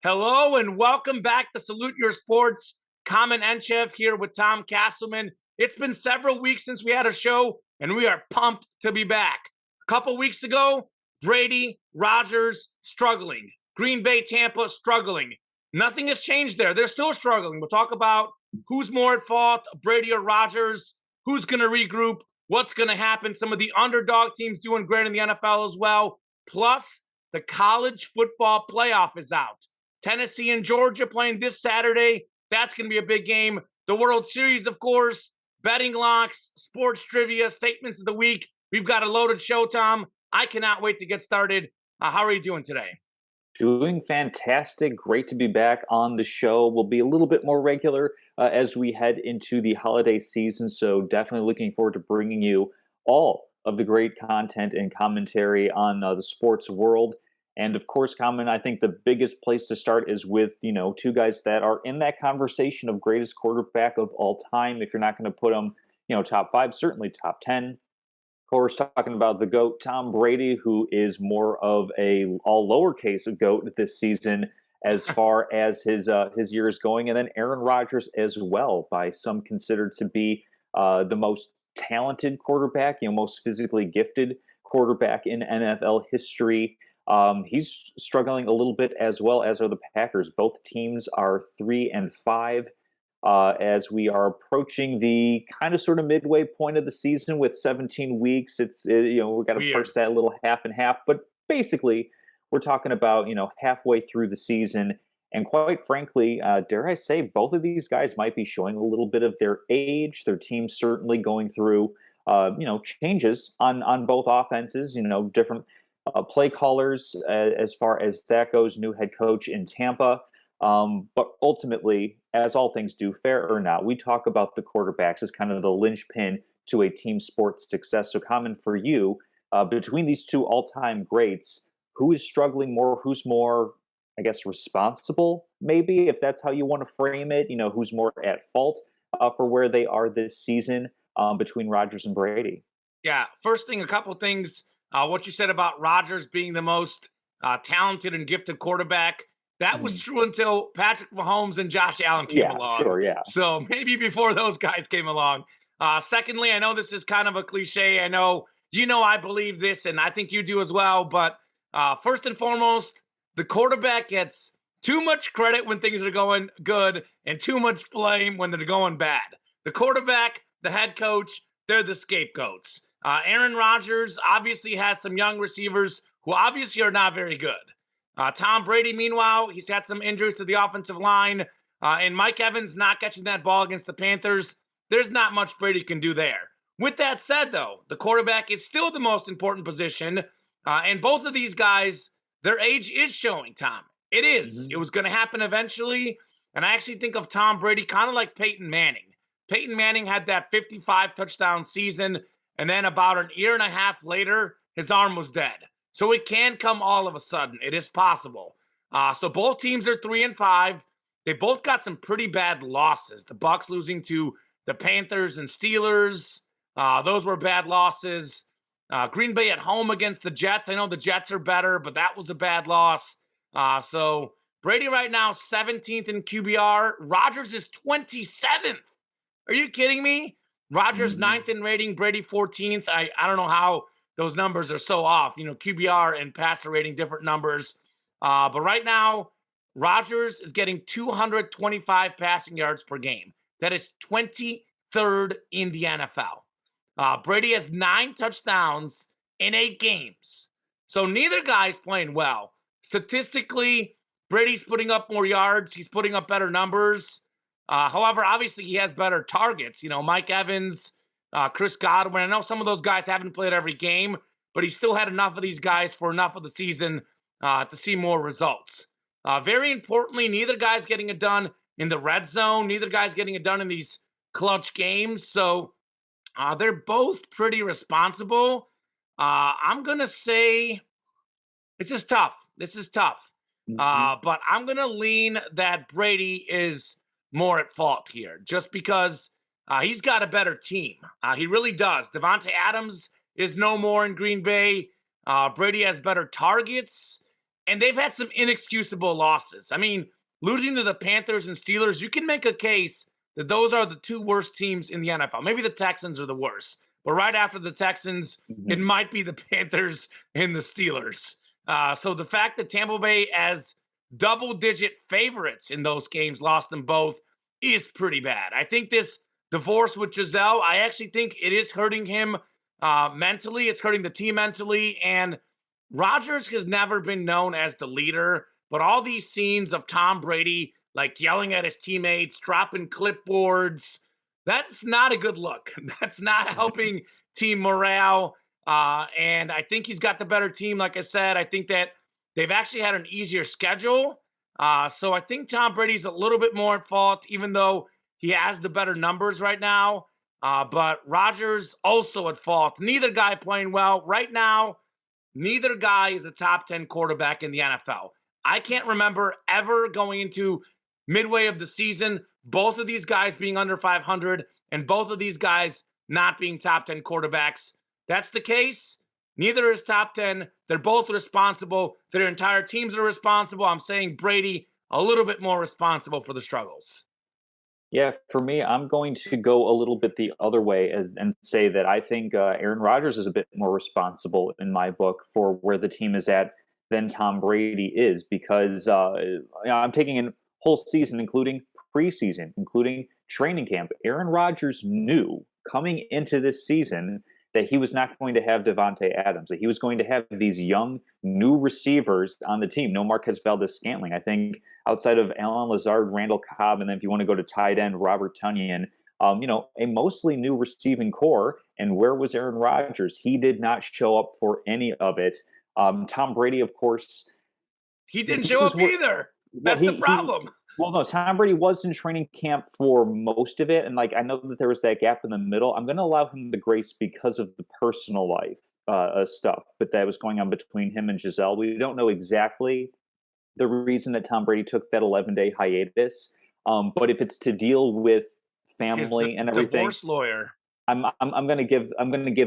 Hello and welcome back to Salute Your Sports. Kamen Enchev here with Tom Castleman. It's been several weeks since we had a show, and we are pumped to be back. A couple weeks ago, Brady, Rodgers struggling. Green Bay, Tampa struggling. Nothing has changed there. They're still struggling. We'll talk about who's more at fault, Brady or Rodgers, who's going to regroup, what's going to happen. Some of the underdog teams doing great in the NFL as well. Plus, the college football playoff is out. Tennessee and Georgia playing this Saturday. That's going to be a big game. The World Series, of course, betting locks, sports trivia, statements of the week. We've got a loaded show, Tom. I cannot wait to get started. How are you doing today? Doing fantastic. Great to be back on the show. We'll be a little bit more regular as we head into the holiday season. So, definitely looking forward to bringing you all of the great content and commentary on the sports world. And of course, Common, I think the biggest place to start is with, two guys that are in that conversation of greatest quarterback of all time. If you're not going to put them, top five, certainly top 10. Of course, talking about the GOAT, Tom Brady, who is more of a all lowercase GOAT this season as far as his year is going, and then Aaron Rodgers as well, by some considered to be the most talented quarterback, most physically gifted quarterback in NFL history. He's struggling a little bit as well, as are the Packers. Both teams are 3-5 as we are approaching the kind of sort of midway point of the season with 17 weeks. We've got to parse that little half and half, but basically we're talking about, halfway through the season. And quite frankly, dare I say, both of these guys might be showing a little bit of their age. Their team's certainly going through, changes on both offenses, different play callers as far as that goes, new head coach in Tampa. But ultimately, as all things do, fair or not, we talk about the quarterbacks as kind of the linchpin to a team sport's success. So, Common, for you, between these two all-time greats, who is struggling more? Who's more, I guess, responsible? Maybe, if that's how you want to frame it. Who's more at fault for where they are this season between Rodgers and Brady? Yeah, first thing, a couple things. What you said about Rodgers being the most talented and gifted quarterback. That was true until Patrick Mahomes and Josh Allen came along. Sure, yeah. So maybe before those guys came along. Secondly, I know this is kind of a cliche. I know I believe this, and I think you do as well. But first and foremost, the quarterback gets too much credit when things are going good and too much blame when they're going bad. The quarterback, the head coach, they're the scapegoats. Aaron Rodgers obviously has some young receivers who obviously are not very good. Tom Brady, meanwhile, he's had some injuries to the offensive line. And Mike Evans not catching that ball against the Panthers. There's not much Brady can do there. With that said, though, the quarterback is still the most important position. And both of these guys, their age is showing, Tom. It is. It was going to happen eventually. And I actually think of Tom Brady kind of like Peyton Manning. Peyton Manning had that 55 touchdown season. And then about an year and a half later, his arm was dead. So it can come all of a sudden. It is possible. So both teams are 3-5. They both got some pretty bad losses. The Bucs losing to the Panthers and Steelers. Those were bad losses. Green Bay at home against the Jets. I know the Jets are better, but that was a bad loss. So Brady right now 17th in QBR. Rodgers is 27th. Are you kidding me? Rodgers 9th in rating. Brady 14th. I don't know how those numbers are so off. QBR and passer rating, different numbers. But right now, Rodgers is getting 225 passing yards per game. That is 23rd in the NFL. Brady has 9 touchdowns in 8 games. So neither guy's playing well. Statistically, Brady's putting up more yards. He's putting up better numbers. However, obviously, he has better targets. Mike Evans, Chris Godwin. I know some of those guys haven't played every game, but he still had enough of these guys for enough of the season to see more results. Very importantly, neither guy's getting it done in the red zone. Neither guy's getting it done in these clutch games. So they're both pretty responsible. I'm going to say this is tough. But I'm going to lean that Brady is more at fault here just because he's got a better team. He really does. Devontae Adams is no more in Green Bay. Brady has better targets. and they've had some inexcusable losses. I mean, losing to the Panthers and Steelers, you can make a case that those are the two worst teams in the NFL. Maybe the Texans are the worst, but right after the Texans, it Mhm. might be the Panthers and the Steelers. So the fact that Tampa Bay, as double-digit favorites in those games, lost them both is pretty bad. I think this divorce with Giselle, I actually think it is hurting him mentally. It's hurting the team mentally, and Rodgers has never been known as the leader, but all these scenes of Tom Brady like yelling at his teammates, dropping clipboards, that's not a good look. That's not helping team morale. And I think he's got the better team. Like I said, I think that they've actually had an easier schedule. So I think Tom Brady's a little bit more at fault, even though he has the better numbers right now. But Rodgers also at fault. Neither guy playing well right now. Neither guy is a top 10 quarterback in the NFL. I can't remember ever going into midway of the season, both of these guys being under 500 and both of these guys not being top 10 quarterbacks. That's the case. Neither is top 10. They're both responsible. Their entire teams are responsible. I'm saying Brady a little bit more responsible for the struggles. Yeah, for me, I'm going to go a little bit the other way as and say that I think Aaron Rodgers is a bit more responsible in my book for where the team is at than Tom Brady is because I'm taking in whole season, including preseason, including training camp. Aaron Rodgers knew coming into this season that he was not going to have Devontae Adams, that he was going to have these young new receivers on the team. No Marquez Valdez-Scantling. I think outside of Alan Lazard, Randall Cobb, and then if you want to go to tight end, Robert Tunyon, a mostly new receiving core. And where was Aaron Rodgers? He did not show up for any of it. Tom Brady, of course, He didn't this show is up where either. well That's the he problem. well, no, Tom Brady was in training camp for most of it, and like I know that there was that gap in the middle. I'm going to allow him the grace because of the personal life stuff, but that was going on between him and Giselle. We don't know exactly the reason that Tom Brady took that 11-day hiatus, but if it's to deal with His family and everything, divorce lawyer. I'm gonna give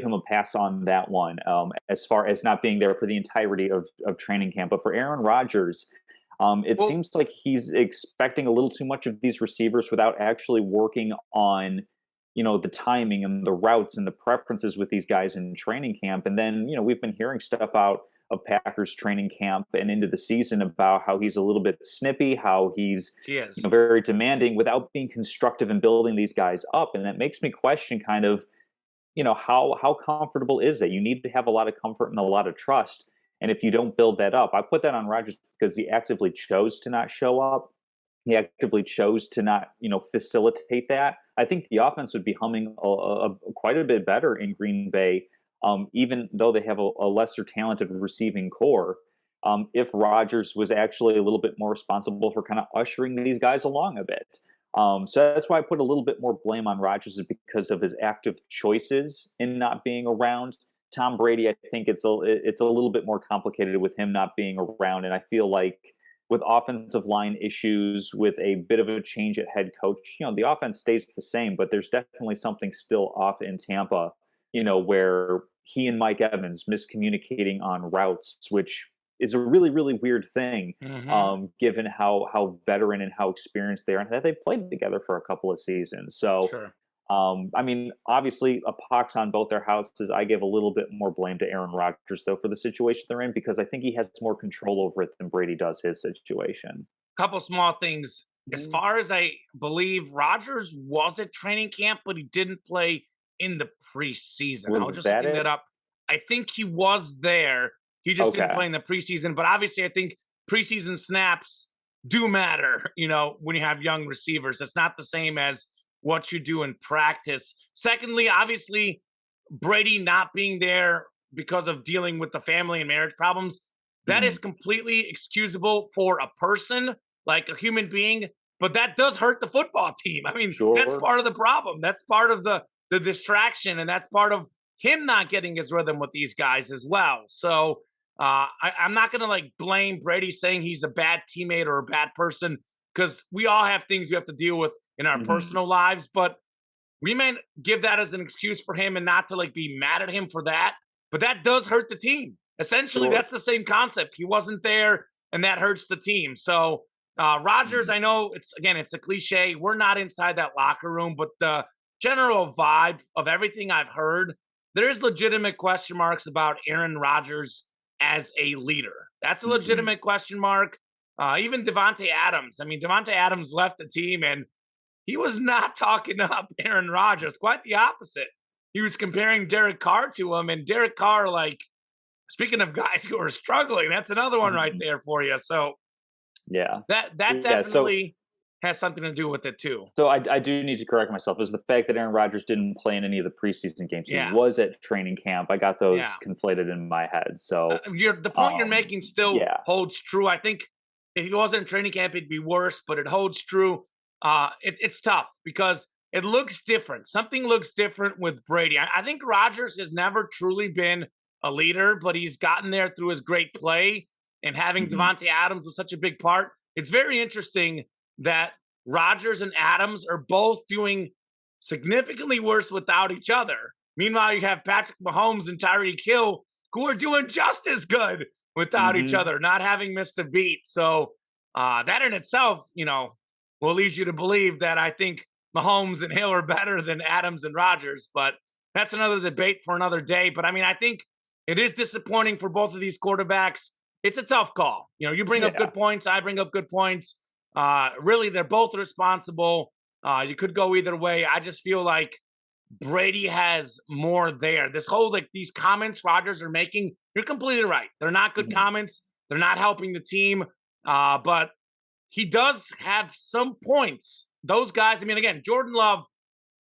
him a pass on that one. As far as not being there for the entirety of training camp, but for Aaron Rodgers, it Well, seems like he's expecting a little too much of these receivers without actually working on, the timing and the routes and the preferences with these guys in training camp. And then, we've been hearing stuff out of Packers training camp and into the season about how he's a little bit snippy, how he's, he is. very demanding without being constructive in building these guys up. And that makes me question kind of, how comfortable is that? You need to have a lot of comfort and a lot of trust. And if you don't build that up, I put that on Rodgers because he actively chose to not show up. He actively chose to not, facilitate that. I think the offense would be humming quite a bit better in Green Bay, even though they have a lesser talented receiving core. If Rodgers was actually a little bit more responsible for kind of ushering these guys along a bit. So that's why I put a little bit more blame on Rodgers is because of his active choices in not being around. Tom Brady, I think it's a little bit more complicated with him not being around, and I feel like with offensive line issues, with a bit of a change at head coach, the offense stays the same, but there's definitely something still off in Tampa, where he and Mike Evans miscommunicating on routes, which is a really, really weird thing, Hmm. given how veteran and how experienced they are, and that they played together for a couple of seasons. So Sure. I mean, obviously, a pox on both their houses. I give a little bit more blame to Aaron Rodgers, though, for the situation they're in, because I think he has more control over it than Brady does his situation. Couple small things. As Mm. far as I believe, Rodgers was at training camp, but he didn't play in the preseason. I was Was just that looking that it? up. I think he was there. He just didn't Okay. play in the preseason. But obviously, I think preseason snaps do matter, when you have young receivers. It's not the same as what you do in practice. Secondly, obviously, Brady not being there because of dealing with the family and marriage problems, that is Mhm. completely excusable for a person, like a human being, but that does hurt the football team. I mean, that's Sure. part of the problem. That's part of the distraction, and that's part of him not getting his rhythm with these guys as well. So I'm not gonna like blame Brady saying he's a bad teammate or a bad person because we all have things we have to deal with in our Mhm. personal lives, but we may give that as an excuse for him and not to like be mad at him for that, but that does hurt the team. Essentially, Sure. that's the same concept. He wasn't there. and that hurts the team. So Rodgers, I know it's a cliche. We're not inside that locker room, but the general vibe of everything I've heard, there's legitimate question marks about Aaron Rodgers as a leader. That's a legitimate question mark. Even Devontae Adams. I mean, Devontae Adams left the team and he was not talking up Aaron Rodgers. Quite the opposite. He was comparing Derek Carr to him, and Derek Carr, like, speaking of guys who are struggling, that's another one right there for you. So yeah, that definitely has something to do with it too. So I do need to correct myself. Is the fact that Aaron Rodgers didn't play in any of the preseason games. He was at training camp. I got those conflated in my head. So the point you're making still holds true. I think if he wasn't in training camp, it'd be worse, but it holds true. It's tough because it looks different. Something looks different with Brady. I think Rodgers has never truly been a leader, but he's gotten there through his great play and having Devontae Adams was such a big part. It's very interesting that Rodgers and Adams are both doing significantly worse without each other. Meanwhile, you have Patrick Mahomes and Tyreek Hill who are doing just as good without each other, not having missed a beat. So that in itself, will lead you to believe that I think Mahomes and Hill are better than Adams and Rodgers. But that's another debate for another day. But I mean, I think it is disappointing for both of these quarterbacks. It's a tough call. You bring up good points. I bring up good points. Really, they're both responsible. You could go either way. I just feel like Brady has more there. This whole, these comments Rodgers are making, you're completely right. They're not good comments. They're not helping the team. But he does have some points. Those guys, I mean, again, Jordan Love,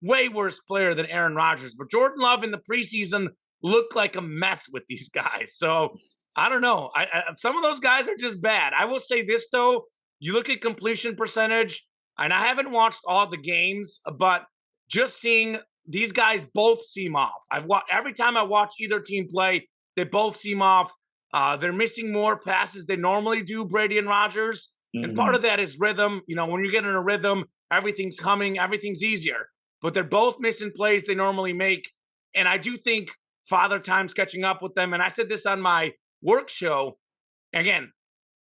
way worse player than Aaron Rodgers. But Jordan Love in the preseason looked like a mess with these guys. So I don't know. Some of those guys are just bad. I will say this, though. You look at completion percentage, and I haven't watched all the games, but just seeing these guys both seem off. Every time I watch either team play, they both seem off. They're missing more passes than normally do, Brady and Rodgers. And part of that is rhythm. When you get in a rhythm, everything's coming, everything's easier. But they're both missing plays they normally make. And I do think Father Time's catching up with them. And I said this on my work show. Again,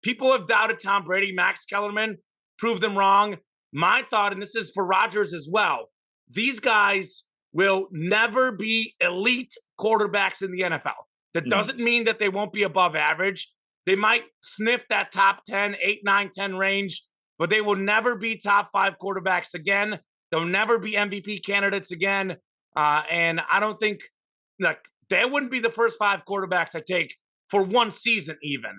people have doubted Tom Brady. Max Kellerman proved them wrong. My thought, and this is for Rodgers as well, these guys will never be elite quarterbacks in the NFL. That doesn't mean that they won't be above average. They might sniff that top 10, 8, 9, 10 range, but they will never be top 5 quarterbacks again. They'll never be MVP candidates again. And I don't think they wouldn't be the first 5 quarterbacks I take for one season even.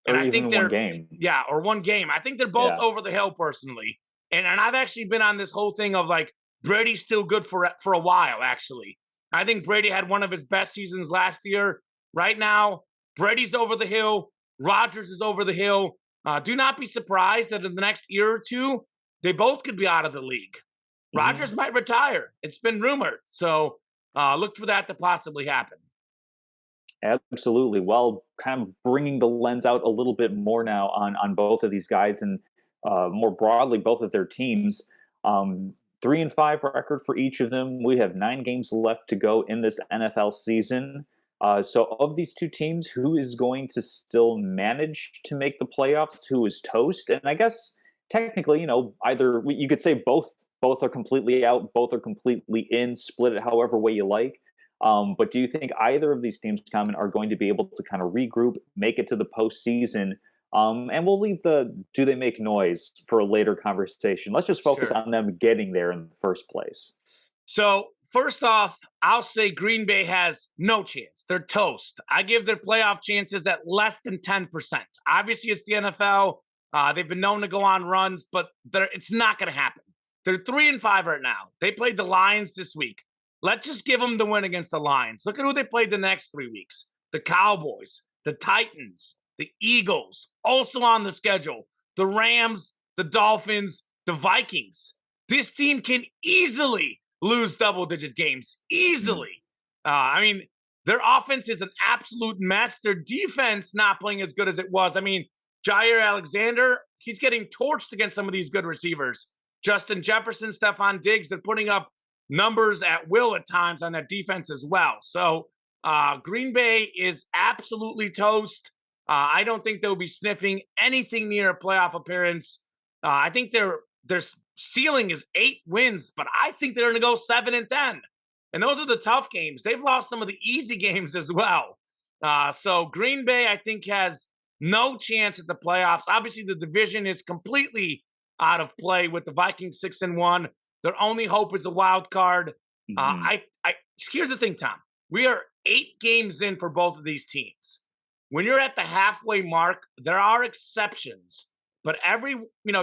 And or I think they're one game. Yeah, or one game. I think they're both over the hill personally. And I've actually been on this whole thing of Brady's still good for a while, actually. I think Brady had one of his best seasons last year. Right now, Brady's over the hill. Rodgers is over the hill. Do not be surprised that in the next year or two, they both could be out of the league. Rodgers might retire. It's been rumored. So look for that to possibly happen. Absolutely. Well, kind of bringing the lens out a little bit more now on both of these guys and more broadly, both of their teams. 3-5 record for each of them. We have 9 games left to go in this NFL season. So of these two teams, who is going to still manage to make the playoffs? Who is toast? And I guess technically, either you could say both are completely out, both are completely in, split it however way you like. But do you think either of these teams, Common, are going to be able to kind of regroup, make it to the postseason? And we'll leave the do they make noise for a later conversation. Let's just focus on them getting there in the first place. So first off, I'll say Green Bay has no chance. They're toast. I give their playoff chances at less than 10%. Obviously, it's the NFL. They've been known to go on runs, but it's not going to happen. They're 3-5 right now. They played the Lions this week. Let's just give them the win against the Lions. Look at who they played the next 3 weeks. The Cowboys, the Titans, the Eagles, also on the schedule. The Rams, the Dolphins, the Vikings. This team can easily lose double-digit games. Easily. I mean, their offense is an absolute mess. Their defense not playing as good as it was. I mean, Jair Alexander, he's getting torched against some of these good receivers. Justin Jefferson, Stephon Diggs, they're putting up numbers at will at times on that defense as well. So Green Bay is absolutely toast. I don't think they'll be sniffing anything near a playoff appearance. I think their ceiling is 8 wins, but I think they're going to go 7-10. And those are the tough games. They've lost some of the easy games as well. So Green Bay, I think, has no chance at the playoffs. Obviously, the division is completely out of play with the Vikings 6-1. Their only hope is a wild card. Mhm. Here's the thing, Tom. We are 8 games in for both of these teams. When you're at the halfway mark, there are exceptions, but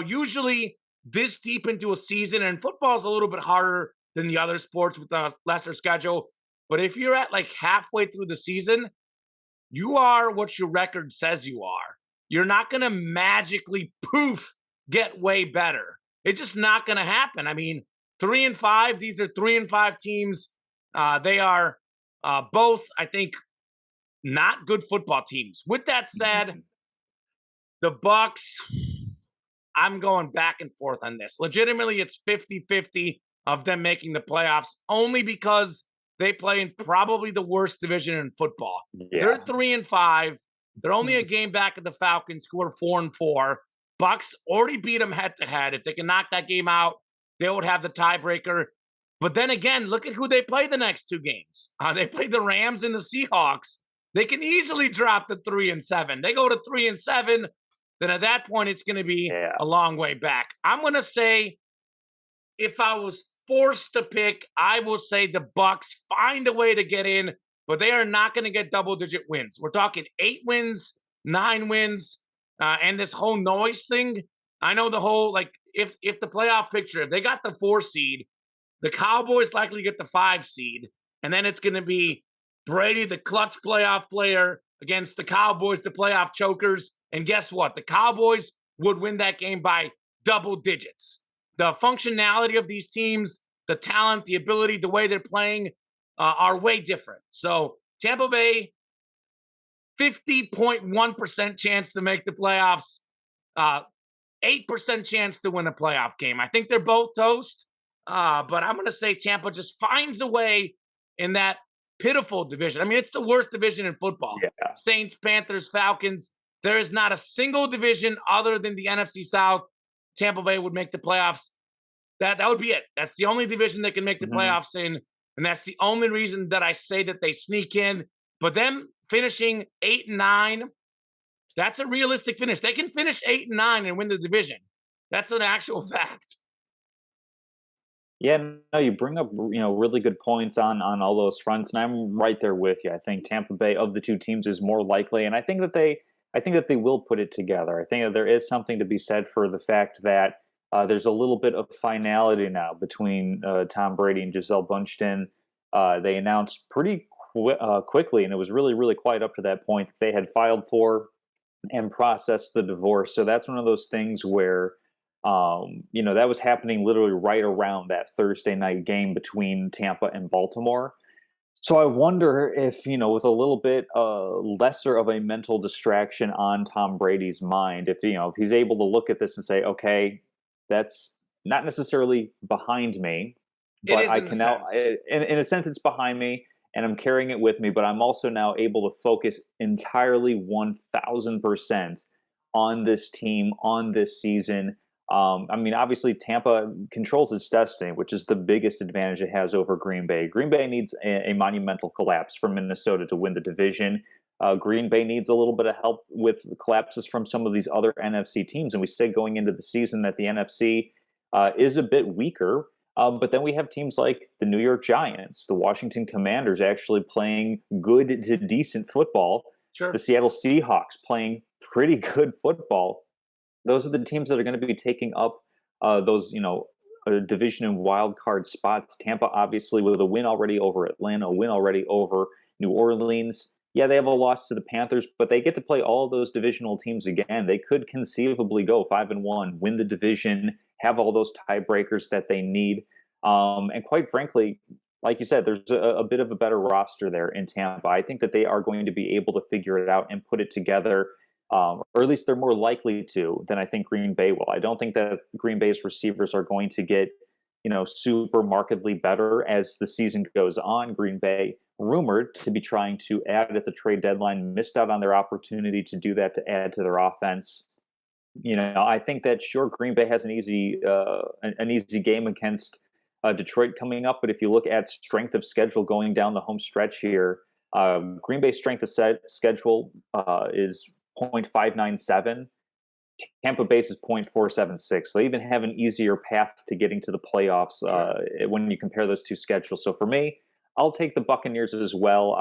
usually this deep into a season, and football is a little bit harder than the other sports with a lesser schedule. But if you're at like halfway through the season, you are what your record says you are. You're not going to magically poof get way better. It's just not going to happen. I mean, 3-5. These are 3-5 teams. They are both, I think, not good football teams. With that said, Mhm. the Bucks, I'm going back and forth on this. Legitimately, it's 50-50 of them making the playoffs only because they play in probably the worst division in football. They're Yeah. 3-5. They're only a game back of the Falcons, who are 4-4. Bucks already beat them head to head. If they can knock that game out, they would have the tiebreaker. But then again, look at who they play the next 2 games. They play the Rams and the Seahawks. They can easily drop to 3-7. They go to 3-7. Then at that point, it's going to be Yeah. a long way back. I'm going to say, if I was forced to pick, I will say the Bucks find a way to get in, but they are not going to get double-digit wins. We're talking 8 wins, 9 wins, and this whole noise thing. I know the whole, like, if the playoff picture, if they got the 4 seed, the Cowboys likely get the 5 seed, and then it's going to be Brady, the clutch playoff player, against the Cowboys, the playoff chokers. And guess what? The Cowboys would win that game by double digits. The functionality of these teams, the talent, the ability, the way they're playing are way different. So Tampa Bay, 50.1% chance to make the playoffs, 8% chance to win a playoff game. I think they're both toast, but I'm going to say Tampa just finds a way in that pitiful division. I mean, it's the worst division in football. Yeah. Saints, Panthers, Falcons. There is not a single division other than the NFC South. Tampa Bay would make the playoffs. That would be it. That's the only division they can make the Mhm. playoffs in, and that's the only reason that I say that they sneak in. But them finishing 8-9, that's a realistic finish. They can finish 8-9 and win the division. That's an actual fact. Yeah, no, you bring up, really good points on all those fronts, and I'm right there with you. I think Tampa Bay of the 2 teams is more likely, and I think that they will put it together. I think that there is something to be said for the fact that there's a little bit of finality now between Tom Brady and Giselle Bundchen. They announced pretty quickly, and it was really, really quiet up to that point, that they had filed for and processed the divorce. So that's one of those things where, that was happening literally right around that Thursday night game between Tampa and Baltimore. So I wonder if, with a little bit lesser of a mental distraction on Tom Brady's mind, if he's able to look at this and say, okay, that's not necessarily behind me, It but is I in a can now, sense. in a sense, it's behind me and I'm carrying it with me, but I'm also now able to focus entirely 1000% on this team, on this season. I mean, obviously, Tampa controls its destiny, which is the biggest advantage it has over Green Bay. Green Bay needs a monumental collapse from Minnesota to win the division. Green Bay needs a little bit of help with collapses from some of these other NFC teams. And we said going into the season that the NFC is a bit weaker. But then we have teams like the New York Giants, the Washington Commanders actually playing good to decent football, the Sure. Seattle Seahawks playing pretty good football. Those are the teams that are going to be taking up those, division and wild card spots. Tampa, obviously, with a win already over Atlanta, a win already over New Orleans. Yeah, they have a loss to the Panthers, but they get to play all those divisional teams again. They could conceivably go 5-1, win the division, have all those tiebreakers that they need. And quite frankly, like you said, there's a bit of a better roster there in Tampa. I think that they are going to be able to figure it out and put it together, or at least they're more likely to than I think Green Bay will. I don't think that Green Bay's receivers are going to get, super markedly better as the season goes on. Green Bay rumored to be trying to add at the trade deadline, missed out on their opportunity to do that to add to their offense. I think that sure Green Bay has an easy game against Detroit coming up, but if you look at strength of schedule going down the home stretch here, Green Bay's strength of schedule is 0.597. Tampa Bay's is 0.476. They even have an easier path to getting to the playoffs when you compare those two schedules. So for me, I'll take the Buccaneers as well.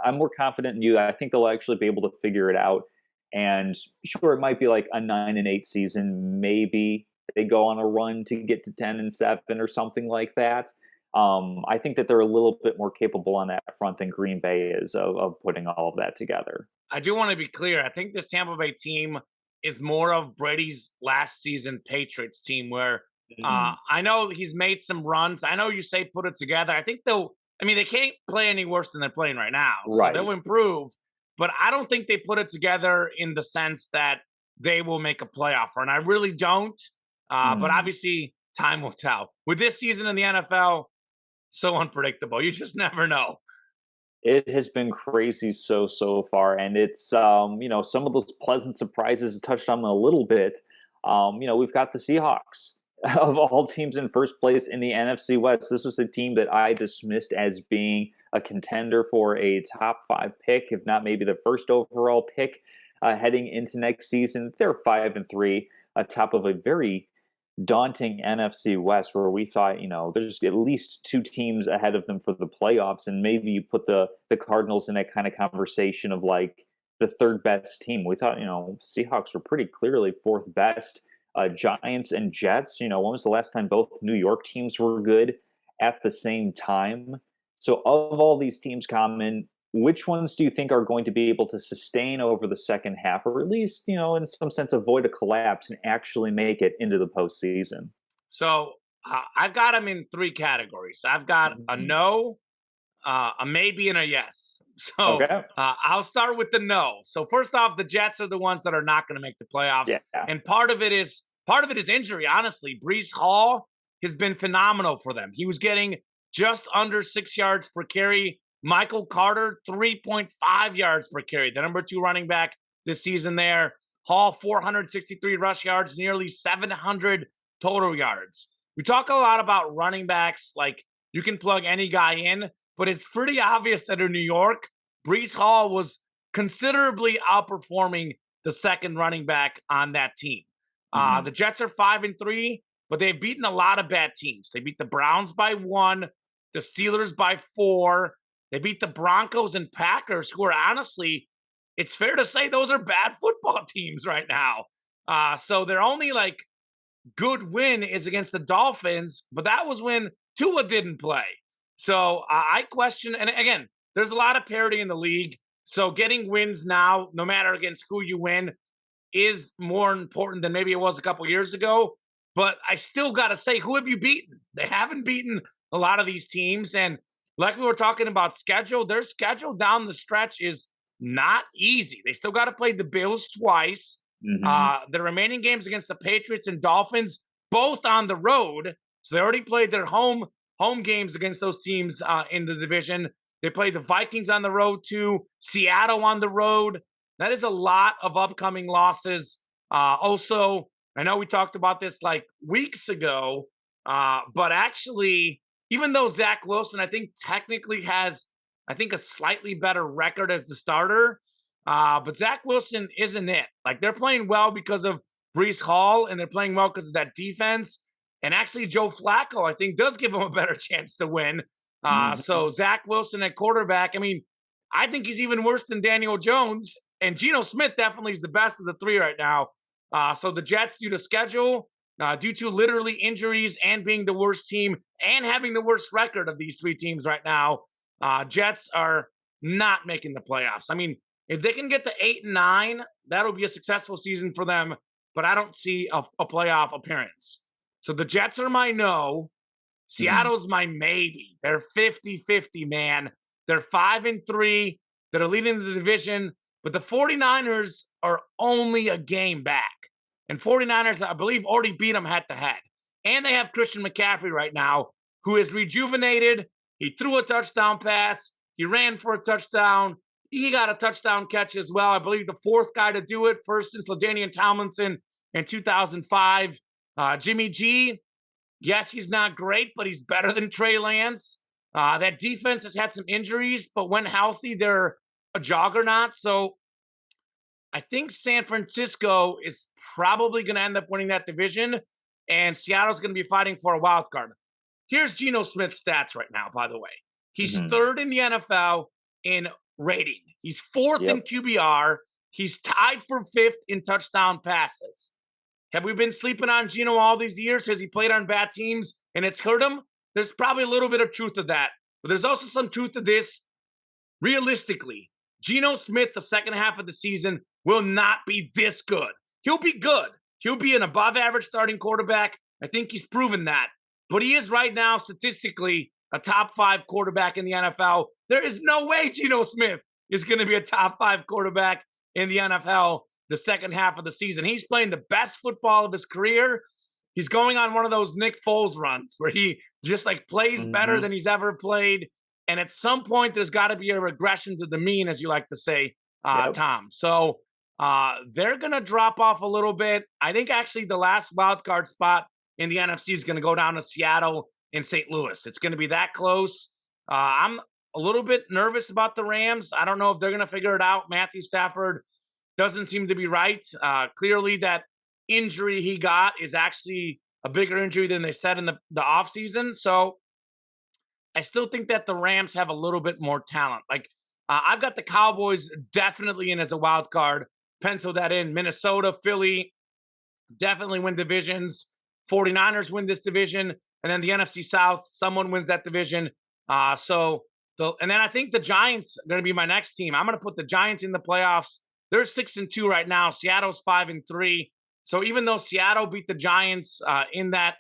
I'm more confident in you. I think they'll actually be able to figure it out. And sure, it might be like a 9-8 season. Maybe they go on a run to get to 10-7 or something like that. I think that they're a little bit more capable on that front than Green Bay is of putting all of that together. I do want to be clear. I think this Tampa Bay team is more of Brady's last season Patriots team where I know he's made some runs. I know you say put it together. I think they can't play any worse than they're playing right now. So Right. they'll improve. But I don't think they put it together in the sense that they will make a playoff run. I really don't. But obviously, time will tell. With this season in the NFL, so unpredictable. You just never know. It has been crazy so far, and it's some of those pleasant surprises touched on a little bit. We've got the Seahawks of all teams in first place in the NFC West. This was a team that I dismissed as being a contender for a top 5 pick, if not maybe the first overall pick heading into next season. They're 5-3, atop of a very daunting NFC West where we thought, there's at least 2 teams ahead of them for the playoffs, and maybe you put the Cardinals in that kind of conversation of like the third best team. We thought, Seahawks were pretty clearly fourth best. Giants and Jets, when was the last time both New York teams were good at the same time? So of all these teams, Common, which ones do you think are going to be able to sustain over the second half, or at least, in some sense, avoid a collapse and actually make it into the postseason? So I've got them in 3 categories. I've got a no, a maybe, and a yes. So Okay. I'll start with the no. So first off, the Jets are the ones that are not going to make the playoffs, Yeah. and part of it is injury. Honestly, Brees Hall has been phenomenal for them. He was getting just under 6 yards per carry. Michael Carter, 3.5 yards per carry, the number 2 running back this season there. Hall, 463 rush yards, nearly 700 total yards. We talk a lot about running backs, like you can plug any guy in, but it's pretty obvious that in New York, Brees Hall was considerably outperforming the second running back on that team. The Jets are 5-3, but they've beaten a lot of bad teams. They beat the Browns by 1, the Steelers by 4. They beat the Broncos and Packers, who are honestly, it's fair to say those are bad football teams right now. So their only good win is against the Dolphins, but that was when Tua didn't play. So I question, and again, there's a lot of parity in the league. So getting wins now, no matter against who you win, is more important than maybe it was a couple years ago. But I still got to say, who have you beaten? They haven't beaten a lot of these teams. And like we were talking about schedule, their schedule down the stretch is not easy. They still got to play the Bills twice. The remaining games against the Patriots and Dolphins, both on the road. So they already played their home games against those teams in the division. They played the Vikings on the road too, Seattle on the road. That is a lot of upcoming losses. Also, I know we talked about this weeks ago, but actually, even though Zach Wilson, I think technically has, a slightly better record as the starter, but Zach Wilson isn't it. They're playing well because of Brees Hall, and they're playing well because of that defense. And actually, Joe Flacco, I think, does give him a better chance to win. So Zach Wilson at quarterback, I think he's even worse than Daniel Jones. And Geno Smith definitely is the best of the 3 right now. So the Jets, due to schedule, due to literally injuries and being the worst team and having the worst record of these 3 teams right now, Jets are not making the playoffs. If they can get to 8-9, that'll be a successful season for them, but I don't see a playoff appearance. So the Jets are my no. Seattle's my maybe. They're 50-50, man. They're 5-3. They're leading the division, but the 49ers are only a game back. And 49ers, I believe, already beat them head-to-head. And they have Christian McCaffrey right now, who is rejuvenated. He threw a touchdown pass. He ran for a touchdown. He got a touchdown catch as well. I believe the fourth guy to do it, first since LaDainian Tomlinson in 2005. Jimmy G, yes, he's not great, but he's better than Trey Lance. That defense has had some injuries, but when healthy, they're a juggernaut. So I think San Francisco is probably going to end up winning that division, and Seattle's going to be fighting for a wild card. Here's Geno Smith's stats right now, by the way. He's third in the NFL in rating. He's fourth in QBR. He's tied for fifth in touchdown passes. Have we been sleeping on Geno all these years? Has he played on bad teams and it's hurt him? There's probably a little bit of truth to that. But there's also some truth to this. Realistically, Geno Smith, the second half of the season, will not be this good. He'll be good. He'll be an above-average starting quarterback. I think he's proven that. But he is right now, statistically, a top 5 quarterback in the NFL. There is no way Geno Smith is going to be a top 5 quarterback in the NFL the second half of the season. He's playing the best football of his career. He's going on one of those Nick Foles runs where he just plays better than he's ever played. And at some point, there's got to be a regression to the mean, as you like to say, Tom. So they're going to drop off a little bit. I think actually the last wild card spot in the NFC is going to go down to Seattle and St. Louis. It's going to be that close. I'm a little bit nervous about the Rams. I don't know if they're going to figure it out. Matthew Stafford doesn't seem to be right. Clearly that injury he got is actually a bigger injury than they said in the offseason. So I still think that the Rams have a little bit more talent. I've got the Cowboys definitely in as a wild card. Pencil that in. Minnesota, Philly definitely win divisions. 49ers win this division. And then the NFC South, someone wins that division. And then I think the Giants are going to be my next team. I'm going to put the Giants in the playoffs. They're 6-2 right now. Seattle's 5-3. So even though Seattle beat the Giants in that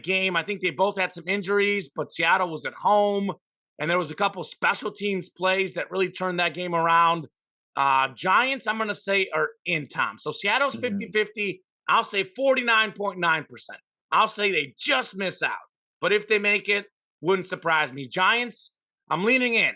game, I think they both had some injuries, but Seattle was at home, and there was a couple special teams plays that really turned that game around. Giants, I'm going to say, are in, Tom. So Seattle's 50-50. I'll say 49.9%. I'll say they just miss out. But if they make it, wouldn't surprise me. Giants, I'm leaning in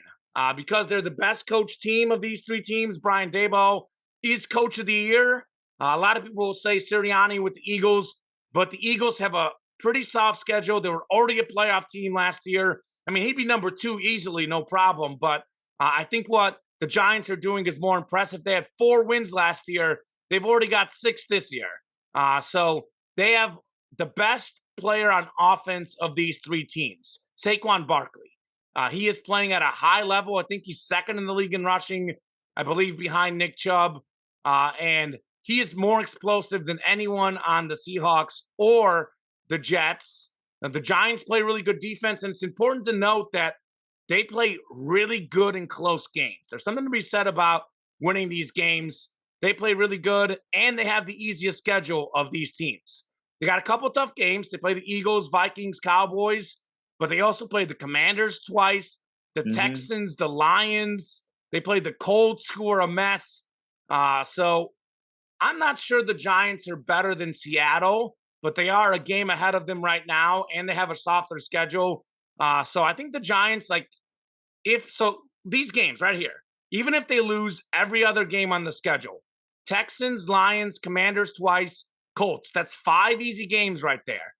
because they're the best coach team of these 3 teams. Brian Daboll is coach of the year. A lot of people will say Sirianni with the Eagles, but the Eagles have a pretty soft schedule. They were already a playoff team last year. I mean, he'd be number 2 easily, no problem. But I think what the Giants are doing is more impressive. They had 4 wins last year. They've already got 6 this year. So they have the best player on offense of these 3 teams, Saquon Barkley. He is playing at a high level. I think he's second in the league in rushing, I believe, behind Nick Chubb. And he is more explosive than anyone on the Seahawks or the Jets. Now, the Giants play really good defense, and it's important to note that they play really good in close games. There's something to be said about winning these games. They play really good, and they have the easiest schedule of these teams. They got a couple tough games. They play the Eagles, Vikings, Cowboys, but they also play the Commanders twice, the Texans, the Lions. They play the Colts, who are a mess. So I'm not sure the Giants are better than Seattle, but they are a game ahead of them right now, and they have a softer schedule. So I think the Giants, these games right here, even if they lose every other game on the schedule, Texans, Lions, Commanders twice, Colts, that's 5 easy games right there.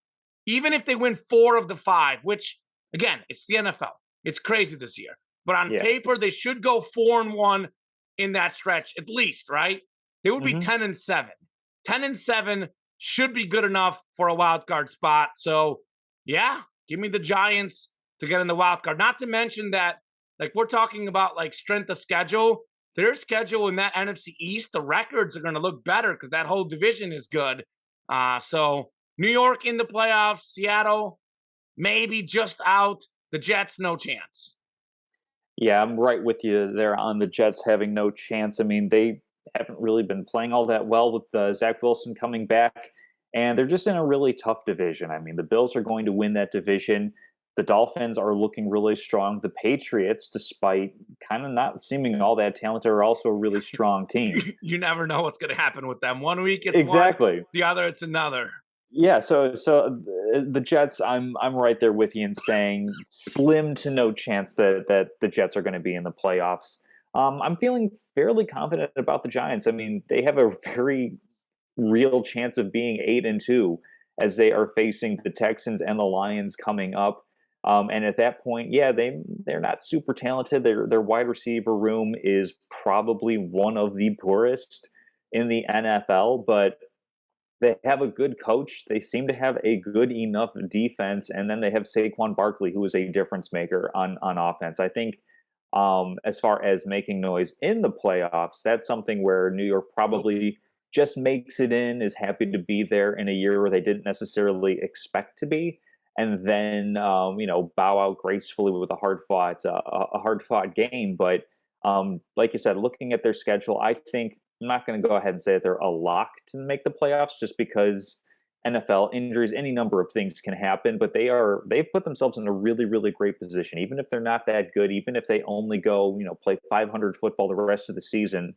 Even if they win 4 of the 5, which, again, it's the NFL. It's crazy this year. But on paper, they should go 4-1 in that stretch, at least, right? They would be 10-7. 10-7 should be good enough for a wild card spot. So, yeah, give me the Giants to get in the wild card. Not to mention that, we're talking about, strength of schedule. Their schedule in that NFC East, the records are going to look better because that whole division is good. So, New York in the playoffs, Seattle maybe just out. The Jets, no chance. Yeah, I'm right with you there on the Jets having no chance. I mean, they haven't really been playing all that well with Zach Wilson coming back, and they're just in a really tough division. I mean, the Bills are going to win that division. The Dolphins are looking really strong. The Patriots, despite kind of not seeming all that talented, are also a really strong team. You never know what's going to happen with them. 1 week it's exactly one, the other it's another. Yeah, so the Jets, I'm right there with you in saying slim to no chance that the Jets are going to be in the playoffs. I'm feeling fairly confident about the Giants. I mean, they have a very real chance of being 8-2 as they are facing the Texans and the Lions coming up. And at that point, yeah, they're not super talented. Their wide receiver room is probably one of the poorest in the NFL, but they have a good coach. They seem to have a good enough defense, and then they have Saquon Barkley, who is a difference maker on offense. I think as far as making noise in the playoffs, that's something where New York probably just makes it in, is happy to be there in a year where they didn't necessarily expect to be, and then bow out gracefully with a hard fought game. But like you said, looking at their schedule, I think I'm not going to go ahead and say that they're a lock to make the playoffs, just because NFL injuries, any number of things can happen, but they've put themselves in a really, really great position. Even if they're not that good, even if they only go, play 500 football the rest of the season,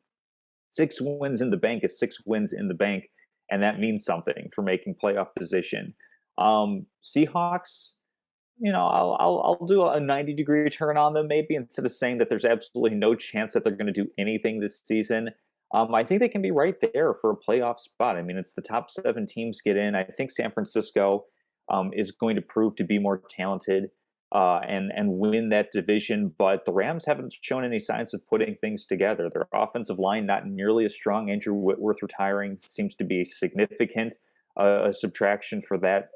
6 wins in the bank is 6 wins in the bank, and that means something for making playoff position. Seahawks, I'll do a 90-degree turn on them maybe, instead of saying that there's absolutely no chance that they're going to do anything this season. I think they can be right there for a playoff spot. I mean, it's the top 7 teams get in. I think San Francisco is going to prove to be more talented and win that division, but the Rams haven't shown any signs of putting things together. Their offensive line not nearly as strong. Andrew Whitworth retiring seems to be significant, a subtraction for that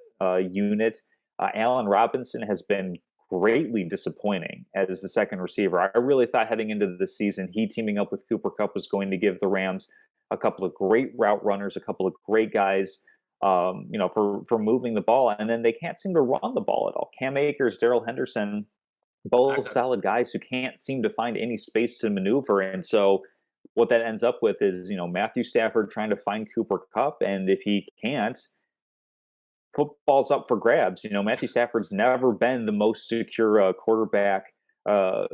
unit. Allen Robinson has been greatly disappointing as the second receiver. I really thought heading into the season, he teaming up with Cooper Kupp was going to give the Rams a couple of great route runners, a couple of great guys, for moving the ball, and then they can't seem to run the ball at all. Cam Akers, Darrell Henderson, both solid guys who can't seem to find any space to maneuver. And so what that ends up with is, Matthew Stafford trying to find Cooper Kupp, and if he can't, football's up for grabs. Matthew Stafford's never been the most secure quarterback or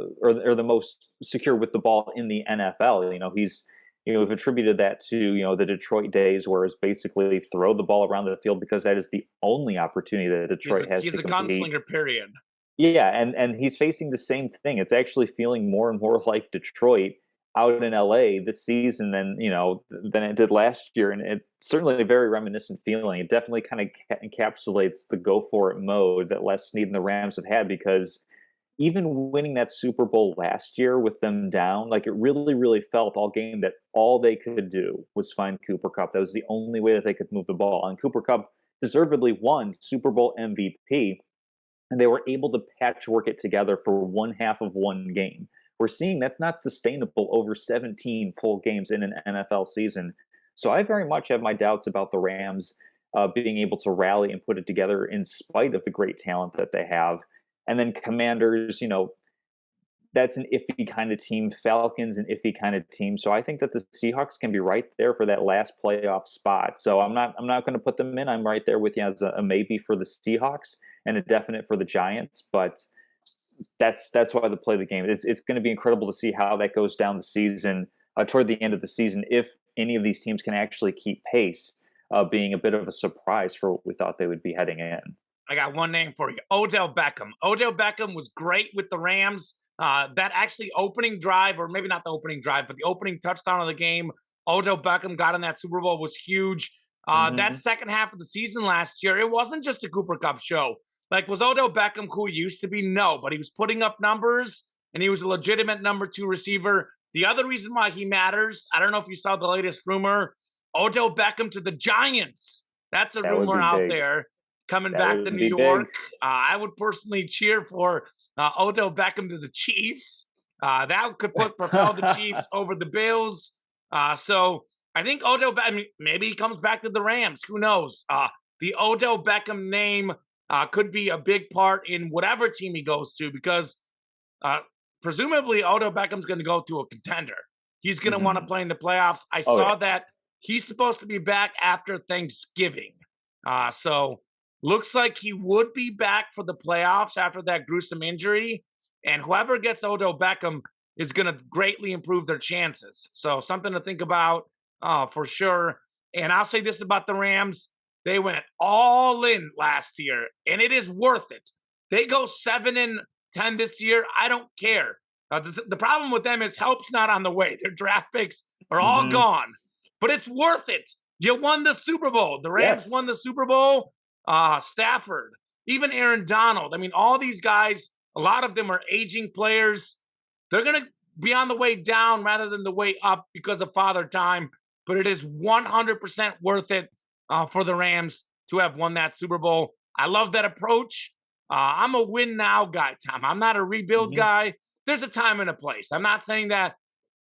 the most secure with the ball in the NFL. We've attributed that to, the Detroit days, where it's basically throw the ball around the field, because that is the only opportunity that Detroit has to compete. He's a gunslinger, period. Yeah, and he's facing the same thing. It's actually feeling more and more like Detroit out in LA this season than it did last year, and it's certainly a very reminiscent feeling. It definitely kind of encapsulates the go for it mode that Les Snead and the Rams have had, because even winning that Super Bowl last year with them down, like, it really, really felt all game that all they could do was find Cooper Kupp. That was the only way that they could move the ball, and Cooper Kupp deservedly won Super Bowl MVP, and they were able to patchwork it together for one half of one game. We're seeing that's not sustainable over 17 full games in an NFL season. So I very much have my doubts about the Rams being able to rally and put it together in spite of the great talent that they have. And then Commanders, that's an iffy kind of team. Falcons, an iffy kind of team. So I think that the Seahawks can be right there for that last playoff spot. So I'm not going to put them in. I'm right there with you as a maybe for the Seahawks and a definite for the Giants. But that's why they play the game. It's going to be incredible to see how that goes down the season, toward the end of the season, if any of these teams can actually keep pace, being a bit of a surprise for what we thought they would be heading in. I got one name for you: Odell Beckham. Odell Beckham was great with the Rams. That actually opening drive, or maybe not the opening drive, but the opening touchdown of the game, Odell Beckham got in that Super Bowl, was huge. That second half of the season last year, it wasn't just a Cooper Kupp show. Like, was Odell Beckham who he used to be? No, but he was putting up numbers, and he was a legitimate number 2 receiver. The other reason why he matters, I don't know if you saw the latest rumor, Odell Beckham to the Giants. That's a rumor out there coming back to New York. I would personally cheer for Odell Beckham to the Chiefs. That could propel the Chiefs over the Bills. So I think Odell Beckham, maybe he comes back to the Rams. Who knows? The Odell Beckham name could be a big part in whatever team he goes to, because presumably Odell Beckham's going to go to a contender. He's going to want to play in the playoffs. I saw that he's supposed to be back after Thanksgiving. So looks like he would be back for the playoffs after that gruesome injury. And whoever gets Odell Beckham is going to greatly improve their chances. So something to think about for sure. And I'll say this about the Rams. They went all in last year, and it is worth it. They go 7-10 this year. I don't care. The problem with them is help's not on the way. Their draft picks are all Hmm. gone, but it's worth it. You won the Super Bowl. The Rams Yes. won the Super Bowl. Stafford, even Aaron Donald. I mean, all these guys, a lot of them are aging players. They're going to be on the way down rather than the way up because of Father Time, but it is 100% worth it for the Rams to have won that Super Bowl. I love that approach. I'm a win now guy, Tom. I'm not a rebuild Hmm. guy. There's a time and a place. I'm not saying that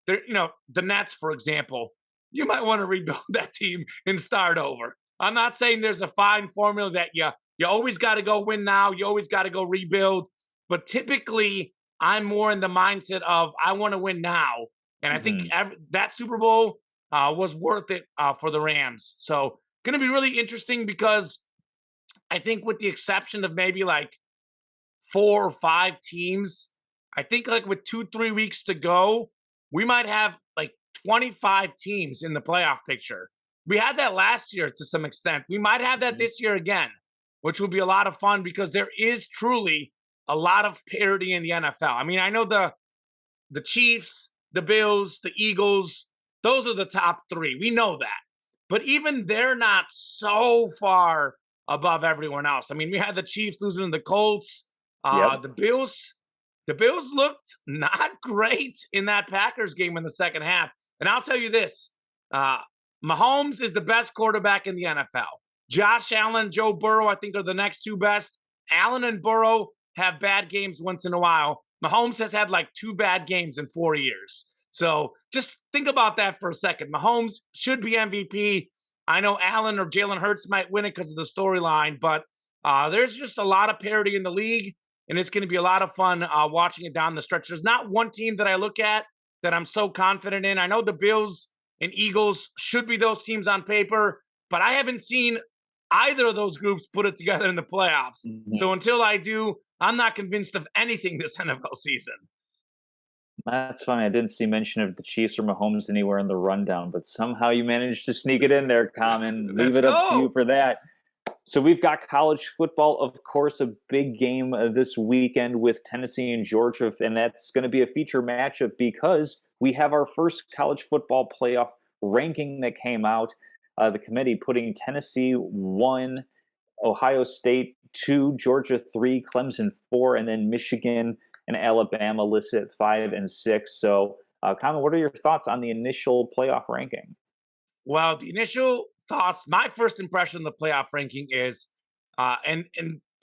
there, the Nets, for example, you might want to rebuild that team and start over. I'm not saying there's a fine formula that you always got to go win now, you always got to go rebuild, but typically I'm more in the mindset of I want to win now, and I think Hmm. that Super Bowl was worth it for the Rams. So going to be really interesting because I think with the exception of maybe like 4 or 5 teams, I think like with 2, 3 weeks to go, we might have like 25 teams in the playoff picture. We had that last year to some extent. We might have that Hmm. this year again, which would be a lot of fun because there is truly a lot of parity in the NFL. I mean, I know the Chiefs, the Bills, the Eagles, those are the top three. We know that. But even they're not so far above everyone else. I mean, we had the Chiefs losing to the Colts. Yep. The Bills looked not great in that Packers game in the second half. And I'll tell you this, uh, Mahomes is the best quarterback in the NFL. Josh Allen, Joe Burrow, I think are the next two best. Allen and Burrow have bad games once in a while. Mahomes has had like 2 bad games in 4 years. So just think about that for a second. Mahomes should be MVP. I know Allen or Jalen Hurts might win it because of the storyline, but there's just a lot of parity in the league, and it's going to be a lot of fun watching it down the stretch. There's not one team that I look at that I'm so confident in. I know the Bills and Eagles should be those teams on paper, but I haven't seen either of those groups put it together in the playoffs. Mhm. So until I do, I'm not convinced of anything this NFL season. That's funny. I didn't see mention of the Chiefs or Mahomes anywhere in the rundown, but somehow you managed to sneak it in there, Common. Leave Let's it up to you go. for that. So we've got college football, of course, a big game this weekend with Tennessee and Georgia, and that's going to be a feature matchup because we have our first college football playoff ranking that came out. The committee putting Tennessee 1, Ohio State 2, Georgia 3, Clemson 4, and then Michigan and Alabama listed at 5 and 6. So, Common, what are your thoughts on the initial playoff ranking? Well, the initial thoughts, my first impression of the playoff ranking is, and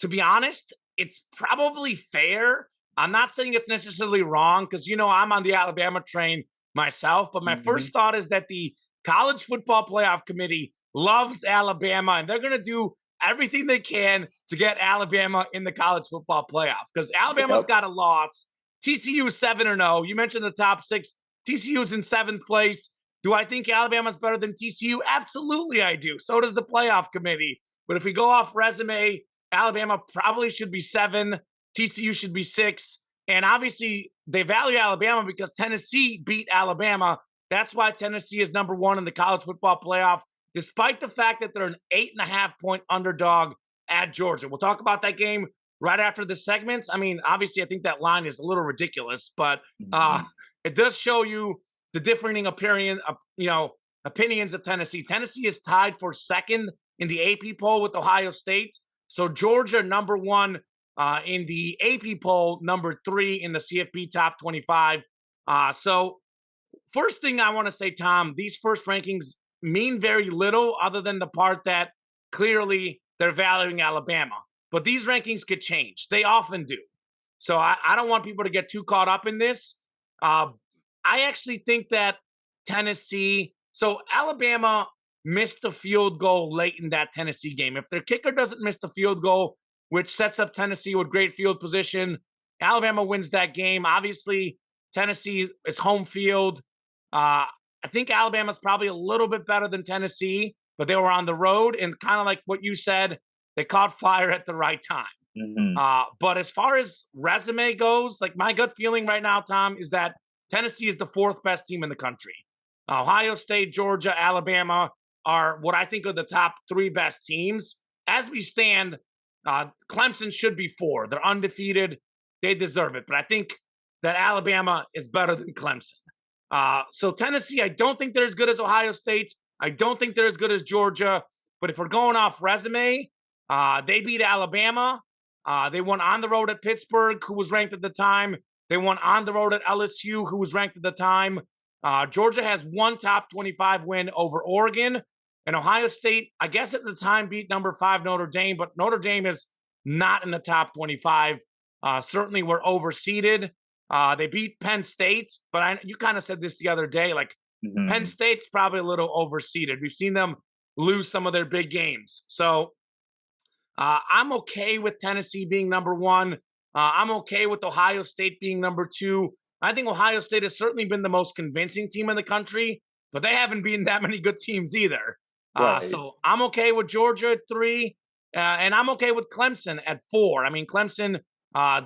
to be honest, it's probably fair. I'm not saying it's necessarily wrong because I'm on the Alabama train myself. But my Hmm. first thought is that the college football playoff committee loves Alabama, and they're going to do everything they can to get Alabama in the college football playoff because Alabama's Yep. got a loss. TCU is 7-0. You mentioned the top six. TCU is in seventh place. Do I think Alabama's better than TCU? Absolutely, I do. So does the playoff committee. But if we go off resume, Alabama probably should be 7. TCU should be 6. And obviously, they value Alabama because Tennessee beat Alabama. That's why Tennessee is number 1 in the college football playoff, despite the fact that they're an 8.5-point underdog at Georgia. We'll talk about that game right after the segments. I mean, obviously, I think that line is a little ridiculous, but uh, Mhm. it does show you the differing opinions of Tennessee. Tennessee is tied for second in the AP poll with Ohio State. So Georgia number 1 in the AP poll, number 3 in the CFP top 25. So first thing I want to say, Tom, these first rankings mean very little other than the part that clearly they're valuing Alabama. But these rankings could change. They often do. So I don't want people to get too caught up in this. Uh, I actually think that Tennessee, so Alabama missed the field goal late in that Tennessee game. If their kicker doesn't miss the field goal, which sets up Tennessee with great field position, Alabama wins that game. Obviously, Tennessee is home field. I think Alabama's probably a little bit better than Tennessee, but they were on the road and kind of like what you said, they caught fire at the right time. Mhm. But as far as resume goes, like my gut feeling right now, Tom, is that Tennessee is the 4th best team in the country. Ohio State, Georgia, Alabama are what I think are the top three best teams. As we stand, Clemson should be 4. They're undefeated. They deserve it. But I think that Alabama is better than Clemson. So Tennessee, I don't think they're as good as Ohio State. I don't think they're as good as Georgia. But if we're going off resume, they beat Alabama. They won on the road at Pittsburgh, who was ranked at the time. They won on the road at LSU, who was ranked at the time. Georgia has one top 25 win over Oregon. And Ohio State, I guess at the time, beat number 5 Notre Dame, but Notre Dame is not in the top 25. Certainly were overseeded. They beat Penn State, but you kind of said this the other day, like Penn State's probably a little overseeded. We've seen them lose some of their big games. So I'm okay with Tennessee being number 1. I'm okay with Ohio State being number 2. I think Ohio State has certainly been the most convincing team in the country, but they haven't beaten that many good teams either. Right. So I'm okay with Georgia at 3, and I'm okay with Clemson at 4. I mean, Clemson